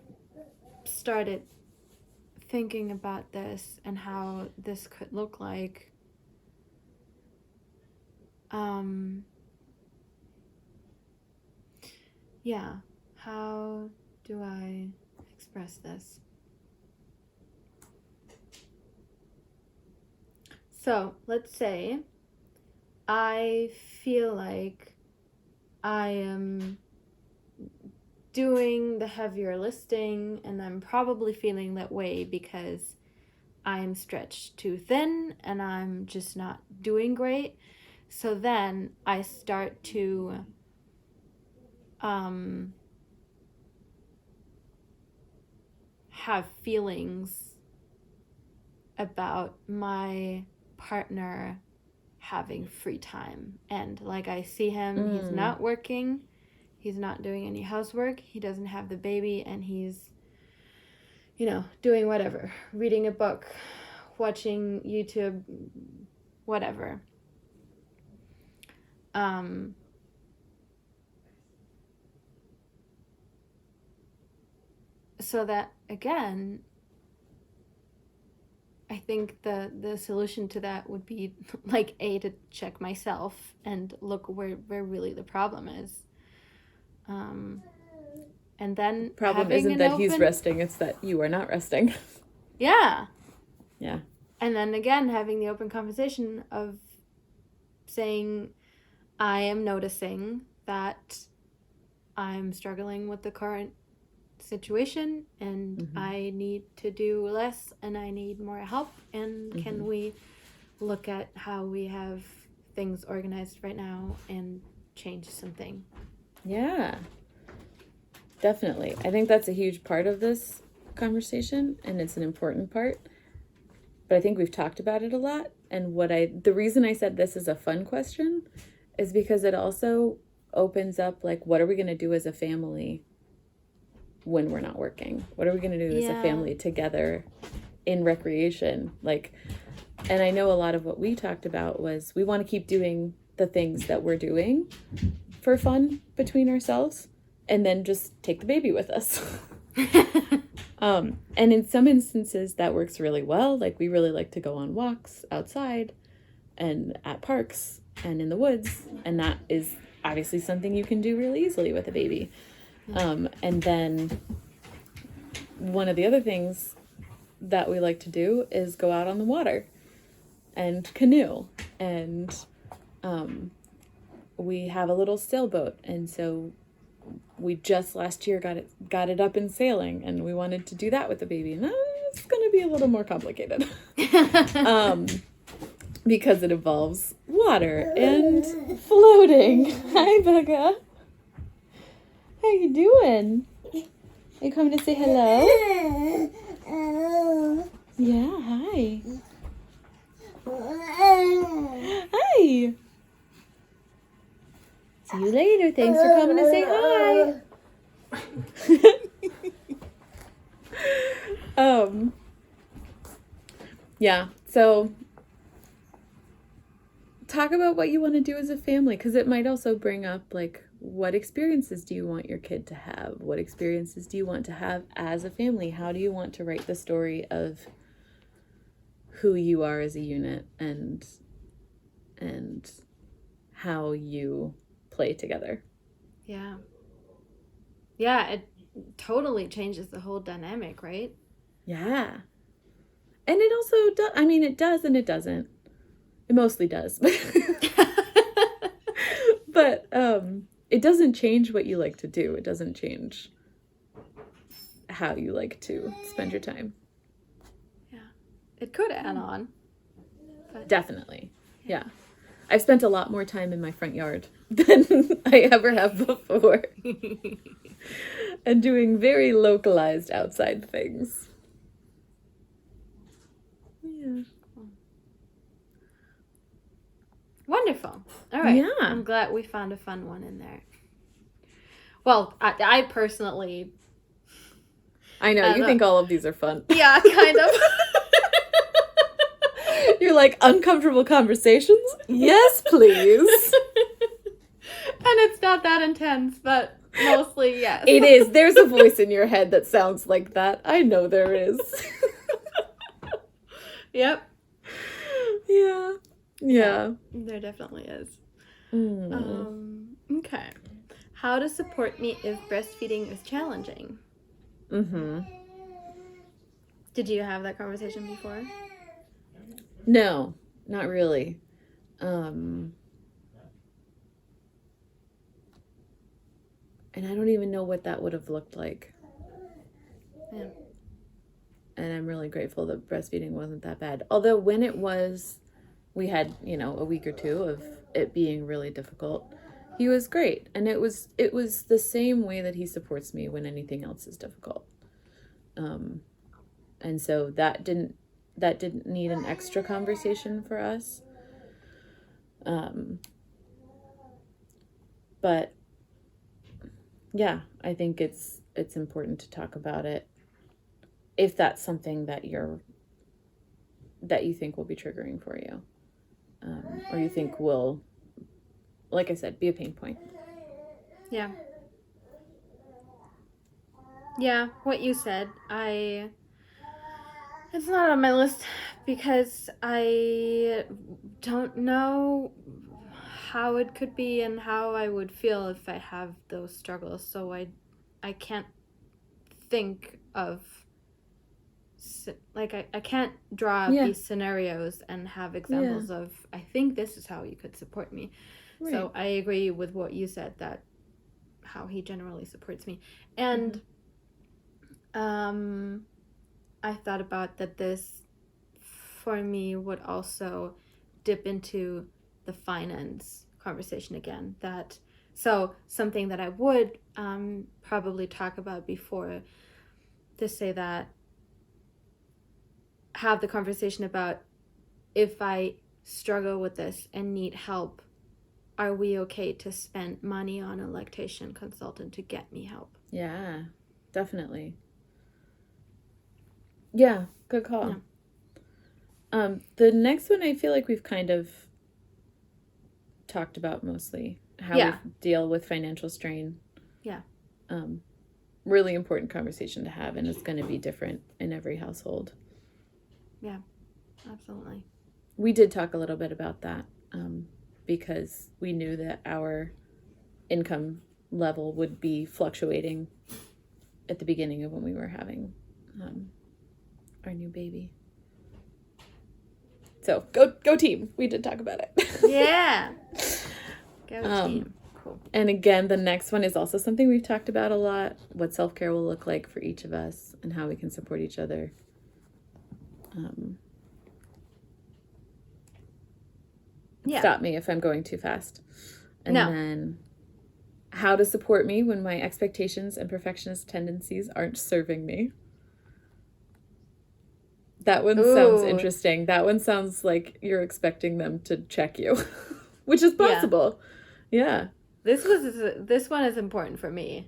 started thinking about this and how this could look like, how do I express this? So let's say I feel like I am doing the heavier lifting, and I'm probably feeling that way because I'm stretched too thin and I'm just not doing great. So then I start to have feelings about my partner having free time. And like I see him, he's not working, he's not doing any housework, he doesn't have the baby, and he's, doing whatever, reading a book, watching YouTube, whatever. So that, again, I think the solution to that would be like to check myself and look where really the problem is. And then problem isn't that he's resting, it's that you are not resting. Yeah. Yeah. And then again, having the open conversation of saying, I am noticing that I'm struggling with the current situation and I need to do less and I need more help, and can we look at how we have things organized right now and change something? Yeah, definitely. I think that's a huge part of this conversation, and it's an important part, but I think we've talked about it a lot, And the reason I said this is a fun question is because it also opens up, like, what are we going to do as a family when we're not working? What are we going to do as a family together in recreation? Like, and I know a lot of what we talked about was we want to keep doing the things that we're doing for fun between ourselves and then just take the baby with us. And in some instances that works really well. Like, we really like to go on walks outside and at parks and in the woods. And that is obviously something you can do really easily with a baby. And then one of the other things that we like to do is go out on the water and canoe. And we have a little sailboat. And so we just last year got it up and sailing, and we wanted to do that with the baby. And it's going to be a little more complicated because it involves water and floating. Hi, Bugga. How you doing? Are you coming to say hello? Yeah, hi. Hi. See you later. Thanks for coming to say hi. Yeah, so talk about what you want to do as a family, because it might also bring up, like, what experiences do you want your kid to have? What experiences do you want to have as a family? How do you want to write the story of who you are as a unit and how you play together? Yeah, it totally changes the whole dynamic, right? Yeah. And it also does, I mean, it does and it doesn't. It mostly does. But it doesn't change what you like to do. It doesn't change how you like to spend your time. Yeah. It could add on. But... Definitely. Yeah. I've spent a lot more time in my front yard than I ever have before. And doing very localized outside things. Yeah. Wonderful. All right. Yeah. I'm glad we found a fun one in there. Well, I personally... I know, you think all of these are fun. Yeah, kind of. You're like, uncomfortable conversations? Yes, please. And it's not that intense, but mostly yes. It is. There's a voice in your head that sounds like that. I know there is. Yep. Yeah. Yeah. There definitely is. Mm. Okay. How to support me if breastfeeding is challenging? Did you have that conversation before? No, not really. And I don't even know what that would have looked like. Yeah. And I'm really grateful that breastfeeding wasn't that bad. Although when it was, we had, a week or two of it being really difficult. He was great. And it was the same way that he supports me when anything else is difficult. And so that didn't need an extra conversation for us. But yeah, I think it's important to talk about it if that's something that you think will be triggering for you. Or you think will, like I said, be a pain point. Yeah. Yeah, what you said, it's not on my list because I don't know how it could be and how I would feel if I have those struggles. So I can't think of, like, I can't draw up these scenarios and have examples of, I think this is how you could support me. Right. So I agree with what you said, that how he generally supports me. And I thought about that this, for me, would also dip into the finance conversation again. So something that I would probably talk about before, to say that, have the conversation about if I struggle with this and need help, are we okay to spend money on a lactation consultant to get me help? Yeah, definitely. Yeah, good call. The next one I feel like we've kind of talked about mostly. How we deal with financial strain. Yeah. Really important conversation to have, and it's going to be different in every household. Yeah, absolutely. We did talk a little bit about that because we knew that our income level would be fluctuating at the beginning of when we were having our new baby. So go team. We did talk about it. Yeah. Go team. Cool. And again, the next one is also something we've talked about a lot, what self-care will look like for each of us and how we can support each other. Stop me if I'm going too fast. And then how to support me when my expectations and perfectionist tendencies aren't serving me. That one sounds interesting. That one sounds like you're expecting them to check you, which is possible. Yeah. This one is important for me.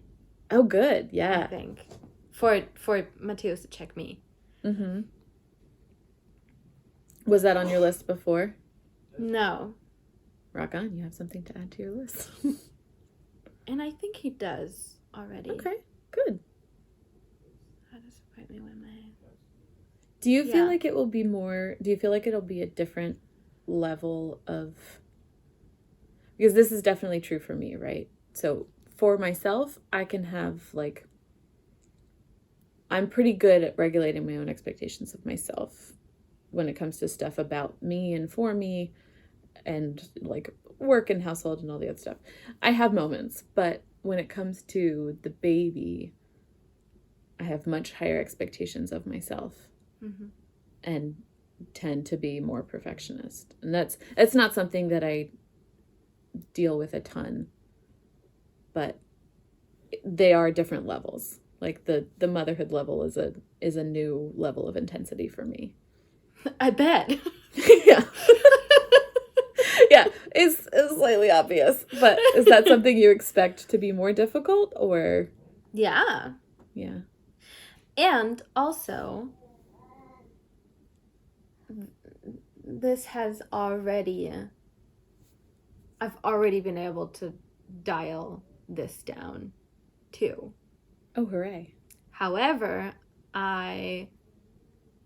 Oh, good. Yeah. I think for Mateos to check me. Mm-hmm. Was that on your list before? No. Rock on. You have something to add to your list. And I think he does already. Okay. Good. How to support me when my... Do you feel like it will be more... Do you feel like it'll be a different level of... Because this is definitely true for me, right? So for myself, I can have like... I'm pretty good at regulating my own expectations of myself when it comes to stuff about me and for me and like work and household and all the other stuff. I have moments, but when it comes to the baby, I have much higher expectations of myself. Mm-hmm. And tend to be more perfectionist. And that's not something that I deal with a ton, but they are different levels. Like the motherhood level is a new level of intensity for me. I bet. Yeah. Yeah, it's slightly obvious, but is that something you expect to be more difficult or? Yeah. Yeah. And also, this has already... I've already been able to dial this down, too. Oh, hooray. However, I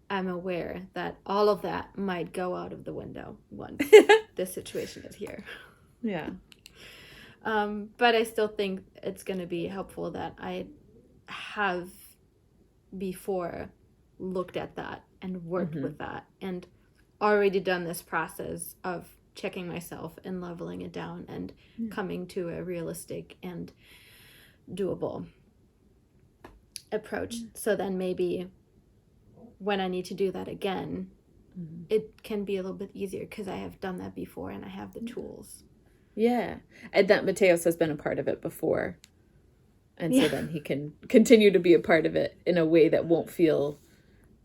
am aware that all of that might go out of the window once this situation is here. Yeah. But I still think it's going to be helpful that I have before looked at that and worked with that and already done this process of checking myself and leveling it down and coming to a realistic and doable approach. So then maybe when I need to do that again, it can be a little bit easier because I have done that before and I have the tools. Yeah. And that Mateos has been a part of it before. And so then he can continue to be a part of it in a way that won't feel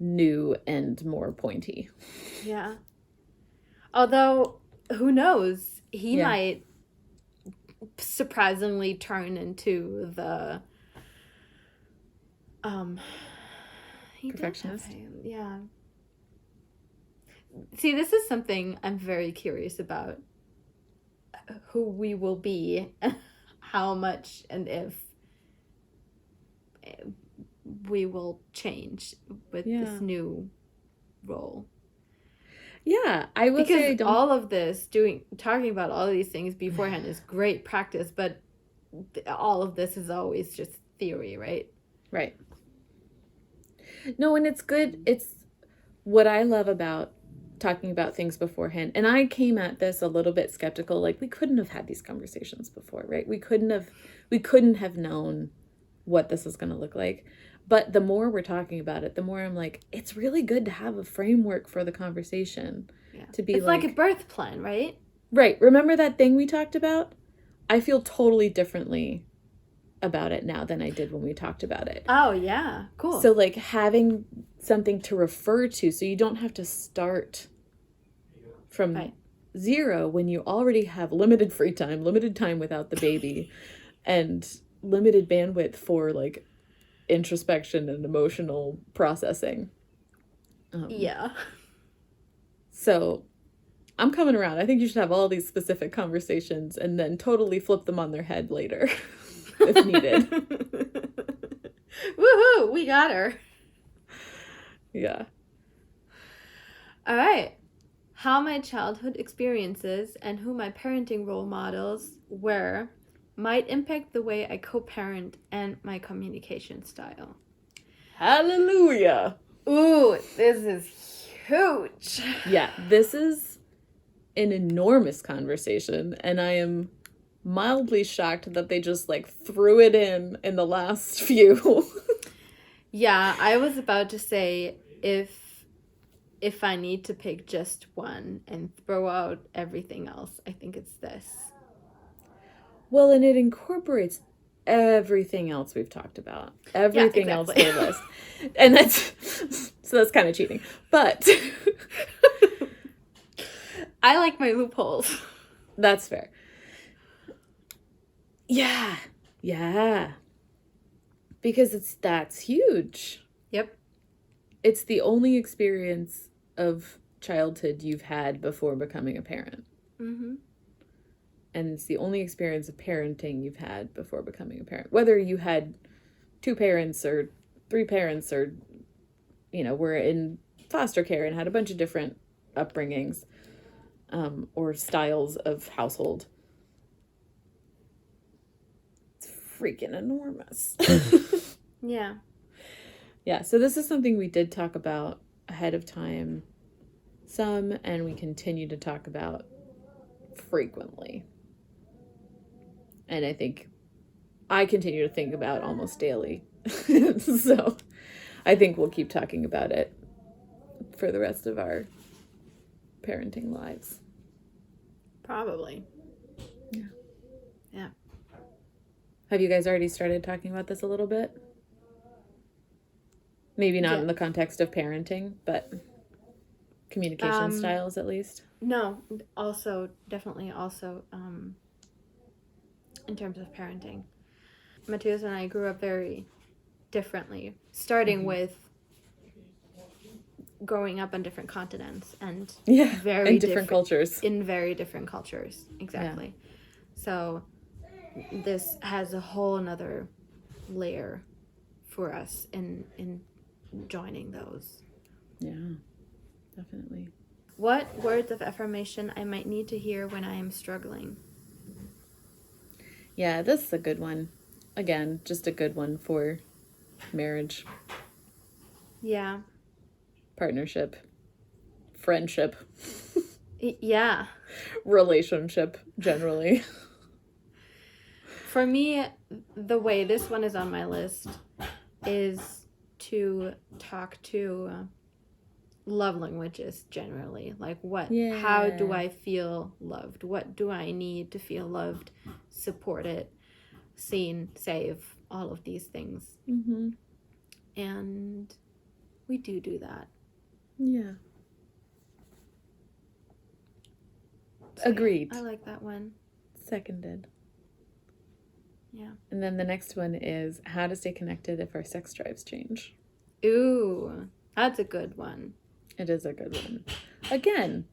new and more pointy. Yeah. Although, who knows? He might surprisingly turn into the perfectionist. Yeah. See, this is something I'm very curious about. Who we will be, how much, and if we will change with this new role. Yeah, I will say I don't... all of this, talking about all of these things beforehand is great practice, but all of this is always just theory, right? Right. No, and it's good. It's what I love about talking about things beforehand. And I came at this a little bit skeptical, like we couldn't have had these conversations before, right? We couldn't have known what this was going to look like. But the more we're talking about it, the more I'm like, it's really good to have a framework for the conversation. Yeah. To be it's like a birth plan, right? Right. Remember that thing we talked about? I feel totally differently about it now than I did when we talked about it. Oh, yeah. Cool. So like having something to refer to so you don't have to start from Right. 0 when you already have limited free time, limited time without the baby, and limited bandwidth for like introspection and emotional processing. Yeah. So I'm coming around. I think you should have all these specific conversations and then totally flip them on their head later if needed. Woohoo! We got her. Yeah. All right. How my childhood experiences and who my parenting role models were might impact the way I co-parent and my communication style. Hallelujah. Ooh, this is huge. Yeah, this is an enormous conversation, and I am mildly shocked that they just like threw it in the last few. Yeah, I was about to say if I need to pick just one and throw out everything else, I think it's this. Well, and it incorporates everything else we've talked about. Everything else on the list. And that's kind of cheating. But I like my loopholes. That's fair. Yeah. Yeah. Because that's huge. Yep. It's the only experience of childhood you've had before becoming a parent. Mm-hmm. And it's the only experience of parenting you've had before becoming a parent. Whether you had 2 parents or 3 parents or, were in foster care and had a bunch of different upbringings or styles of household. It's freaking enormous. Yeah. Yeah, so this is something we did talk about ahead of time some, and we continue to talk about frequently. And I think I continue to think about almost daily. So I think we'll keep talking about it for the rest of our parenting lives. Probably. Yeah. Yeah. Have you guys already started talking about this a little bit? Maybe not in the context of parenting, but communication styles at least. No, definitely also in terms of parenting. Matthias and I grew up very differently, starting with growing up on different continents and very different cultures. In very different cultures, exactly. Yeah. So this has a whole another layer for us in joining those. Yeah, definitely. What words of affirmation I might need to hear when I am struggling? Yeah, this is a good one. Again, just a good one for marriage. Yeah. Partnership. Friendship. Yeah. Relationship, generally. For me, the way this one is on my list is to talk to love languages generally. Like how do I feel loved? What do I need to feel loved, supported, seen, safe, all of these things. Mm-hmm. And we do that. Yeah. So agreed. Yeah, I like that one. Seconded. Yeah. And then the next one is how to stay connected if our sex drives change. Ooh, that's a good one. It is a good one. Again,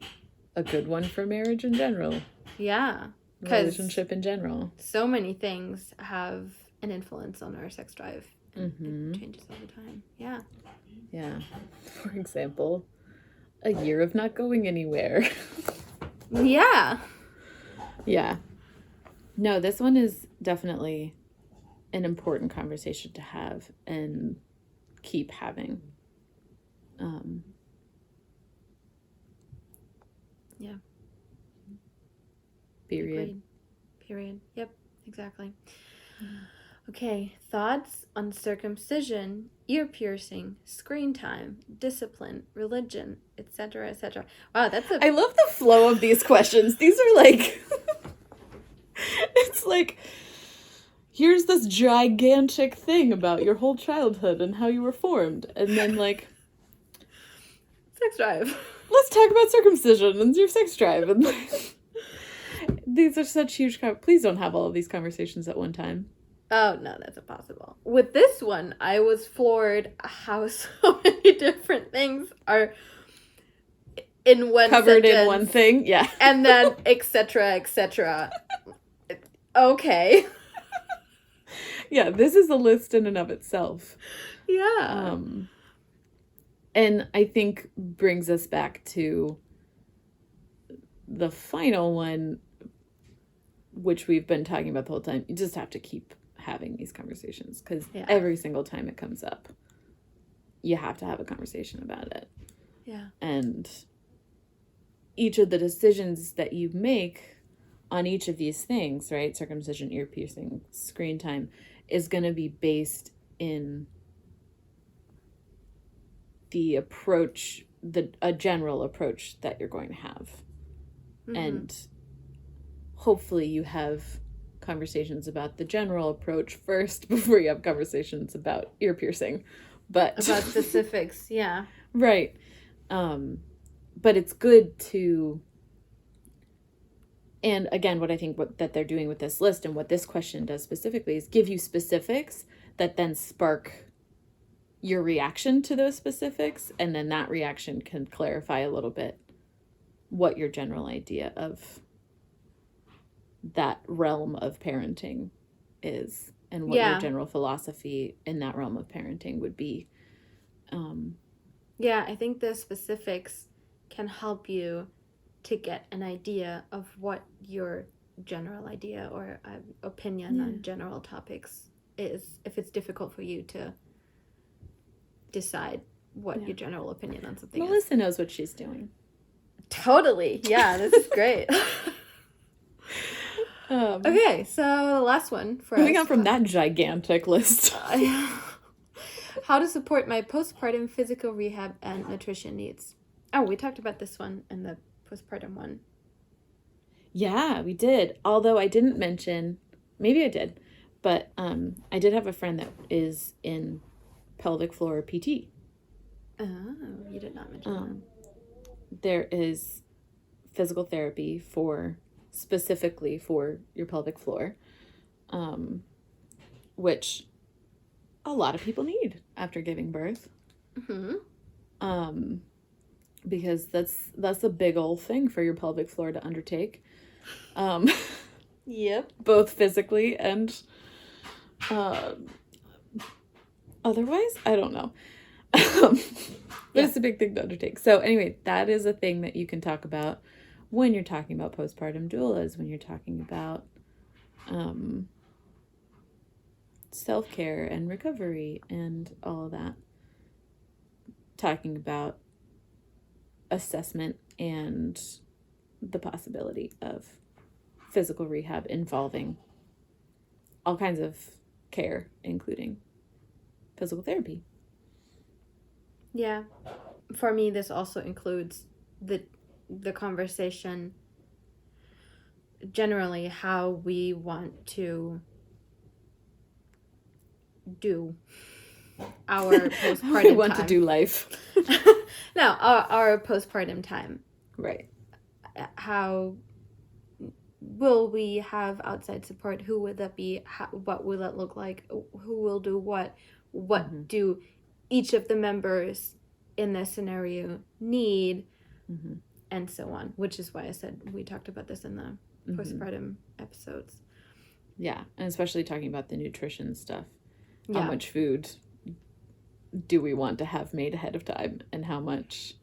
a good one for marriage in general. Yeah. Relationship in general. So many things have an influence on our sex drive. And Mm-hmm. it changes all the time. Yeah. Yeah. For example, a year of not going anywhere. Yeah. Yeah. No, this one is definitely an important conversation to have and keep having. Yeah. Period. Agreed. Period. Yep, exactly. Okay, thoughts on circumcision, ear piercing, screen time, discipline, religion, etc., etc. Wow, I love the flow of these questions. These are like it's like here's this gigantic thing about your whole childhood and how you were formed, and then like sex drive. let's talk about circumcision and your sex drive. And these are such huge. Please don't have all of these conversations at one time. Oh, no, that's impossible. With this one, I was floored how so many different things are in one covered sentence, in one thing. Yeah. And then etc., etc. Okay. Yeah, this is a list in and of itself. Yeah. And I think brings us back to the final one, which we've been talking about the whole time. You just have to keep having these conversations, because every single time it comes up, you have to have a conversation about it. Yeah. And each of the decisions that you make on each of these things, right? Circumcision, ear piercing, screen time, is going to be based in the approach, a general approach that you're going to have. Mm-hmm. And hopefully you have conversations about the general approach first before you have conversations about ear piercing. But about specifics, yeah. Right. But it's good to, and again, what I think that they're doing with this list and what this question does specifically is give you specifics that then spark your reaction to those specifics, and then that reaction can clarify a little bit what your general idea of that realm of parenting is, and what your general philosophy in that realm of parenting would be. Yeah, I think the specifics can help you to get an idea of what your general idea or opinion on general topics is, if it's difficult for you to decide what your general opinion on something is. Melissa knows what she's doing. Totally. Yeah, this is great. Okay, so the last one for moving on from that gigantic list. How to support my postpartum physical rehab and nutrition needs. Oh, we talked about this one in the postpartum one. Yeah, we did. Although I didn't mention, maybe I did, but I did have a friend that is in pelvic floor PT. Oh, you did not mention that. There is physical therapy specifically for your pelvic floor, which a lot of people need after giving birth. Mm-hmm. Because that's a big old thing for your pelvic floor to undertake. Yep. Both physically and otherwise, I don't know. But it's a big thing to undertake. So anyway, that is a thing that you can talk about when you're talking about postpartum doulas, when you're talking about self-care and recovery and all of that. Talking about assessment and the possibility of physical rehab involving all kinds of care, including physical therapy. Yeah. For me, this also includes the conversation generally how we want to do our postpartum we want to do life. No, our postpartum time. Right. How will we have outside support? Who would that be? What will that look like? Who will do what? What mm-hmm. do each of the members in this scenario need? Mm-hmm. And so on. Which is why I said we talked about this in the postpartum episodes. Yeah, and especially talking about the nutrition stuff. How much food do we want to have made ahead of time, and how much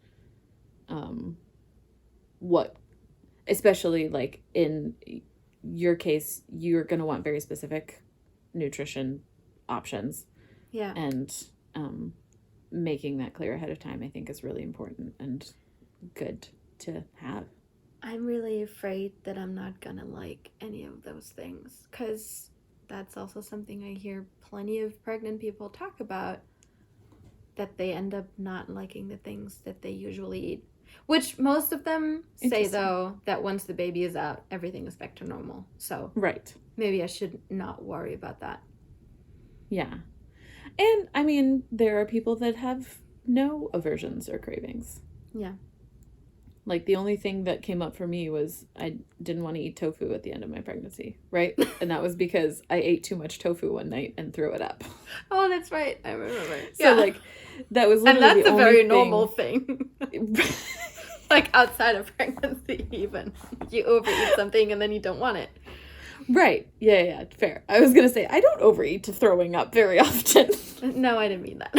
especially like in your case, you're going to want very specific nutrition options. Yeah. And making that clear ahead of time, I think, is really important and good to have. I'm really afraid that I'm not going to like any of those things, because that's also something I hear plenty of pregnant people talk about, that they end up not liking the things that they usually eat. Which most of them say, though, that once the baby is out, everything is back to normal. So right. Maybe I should not worry about that. Yeah. And, I mean, there are people that have no aversions or cravings. Yeah. Like, the only thing that came up for me was I didn't want to eat tofu at the end of my pregnancy, right? And that was because I ate too much tofu one night and threw it up. Oh, that's right. I remember. So, like, that was and literally that's the a only very thing. normal thing. Like, outside of pregnancy, even. You overeat something and then you don't want it. Right. Yeah, fair. I was going to say, I don't overeat to throwing up very often. No, I didn't mean that.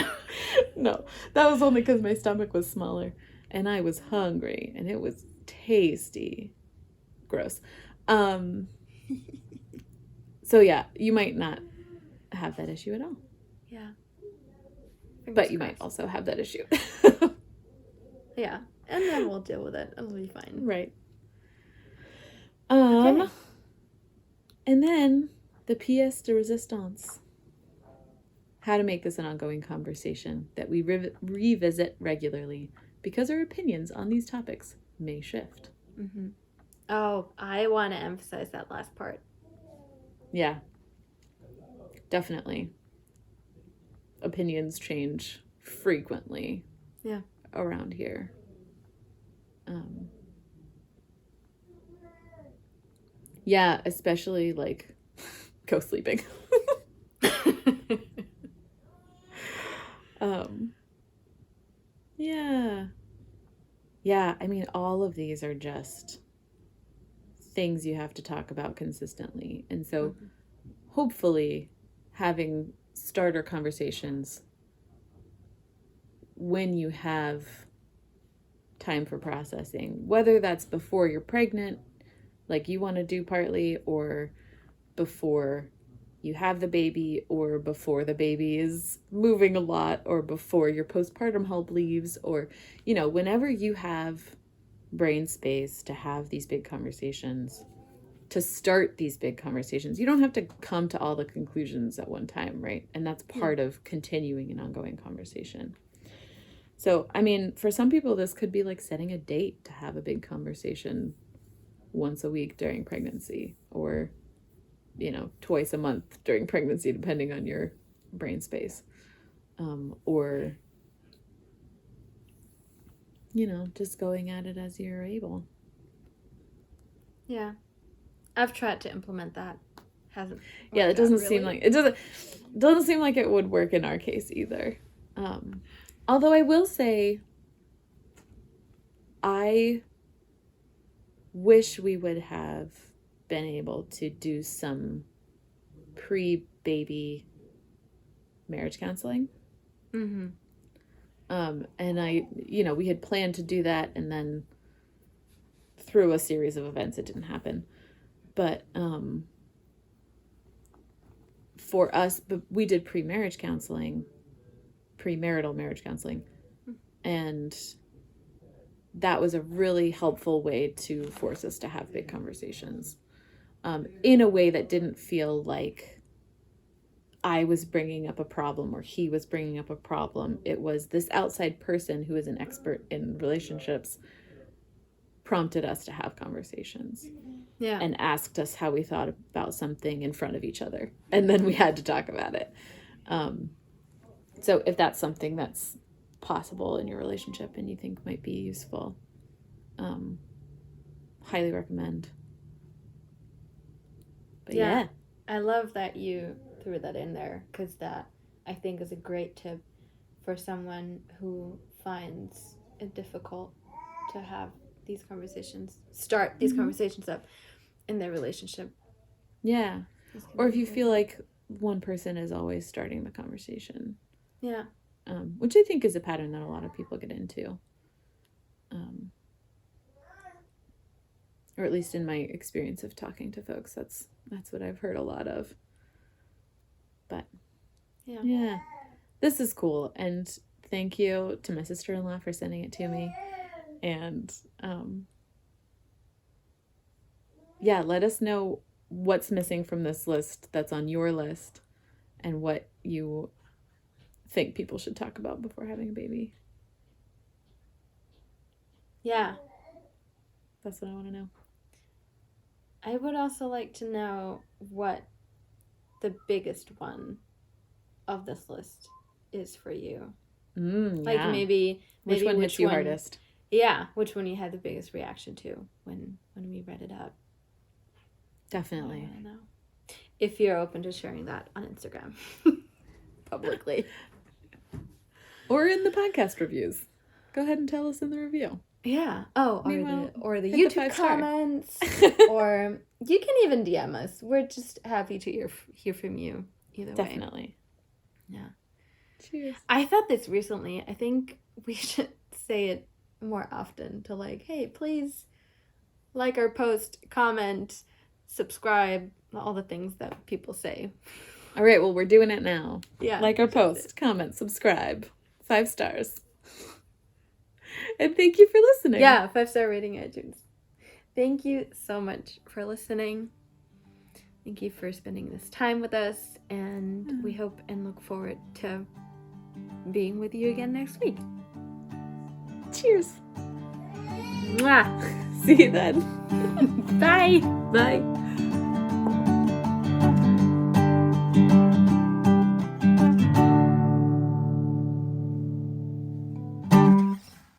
No, that was only because my stomach was smaller and I was hungry and it was tasty. Gross. So yeah, you might not have that issue at all. Yeah. But you might also have that issue. Yeah. And then we'll deal with it. It'll be fine. Right. Okay. And then the pièce de résistance. How to make this an ongoing conversation that we revisit regularly because our opinions on these topics may shift. Mm-hmm. Oh, I want to emphasize that last part. Yeah. Definitely. Opinions change frequently. Yeah. Around here. Yeah, especially like co-sleeping. Yeah. Yeah, I mean, all of these are just things you have to talk about consistently. And so hopefully having starter conversations when you have time for processing, whether that's before you're pregnant, like you want to do partly, or before you have the baby, or before the baby is moving a lot, or before your postpartum help leaves, or, you know, whenever you have brain space to have these big conversations, to start these big conversations. You don't have to come to all the conclusions at one time, right? And that's part of continuing an ongoing conversation. So, I mean, for some people, this could be like setting a date to have a big conversation once a week during pregnancy, or, you know, twice a month during pregnancy, depending on your brain space. Or, you know, just going at it as you're able. Yeah. I've tried to implement that. Hasn't. Yeah, it doesn't seem like it doesn't seem like it would work in our case either. Although I will say, I wish we would have been able to do some pre-baby marriage counseling. Mm-hmm. And we had planned to do that, and then through a series of events, it didn't happen. But for us, but we did premarital marriage counseling, and that was a really helpful way to force us to have big conversations, in a way that didn't feel like I was bringing up a problem or he was bringing up a problem. It was this outside person who is an expert in relationships prompted us to have conversations. Yeah. And asked us how we thought about something in front of each other. And then we had to talk about it. So if that's something that's possible in your relationship and you think might be useful, highly recommend. But yeah. I love that you threw that in there, because that, I think, is a great tip for someone who finds it difficult to have these conversations, start these conversations up in their relationship. Yeah. Or if you feel like one person is always starting the conversation. Yeah. Which I think is a pattern that a lot of people get into. Or at least in my experience of talking to folks, that's what I've heard a lot of. But yeah. This is cool. And thank you to my sister-in-law for sending it to me. And let us know what's missing from this list that's on your list, and what you think people should talk about before having a baby. Yeah. That's what I want to know. I would also like to know what the biggest one of this list is for you. Like maybe which one hits you hardest? Yeah, which one you had the biggest reaction to when we read it out? Definitely. I don't know. If you're open to sharing that on Instagram publicly. Or in the podcast reviews. Go ahead and tell us in the review. Yeah. Oh, Meanwhile, or the hit the YouTube 5-star. comments. Or you can even DM us. We're just happy to hear from you either way. Definitely. Yeah. Cheers. I thought this recently. I think we should say it more often to like, hey, please like our post, comment, subscribe, all the things that people say. All right, well, we're doing it now. Yeah. Like our post, comment, subscribe, 5 stars. And thank you for listening. Yeah, 5-star rating iTunes. Thank you so much for listening. Thank you for spending this time with us, and we hope and look forward to being with you again next week. Cheers. Mwah. See you then. Bye. Bye.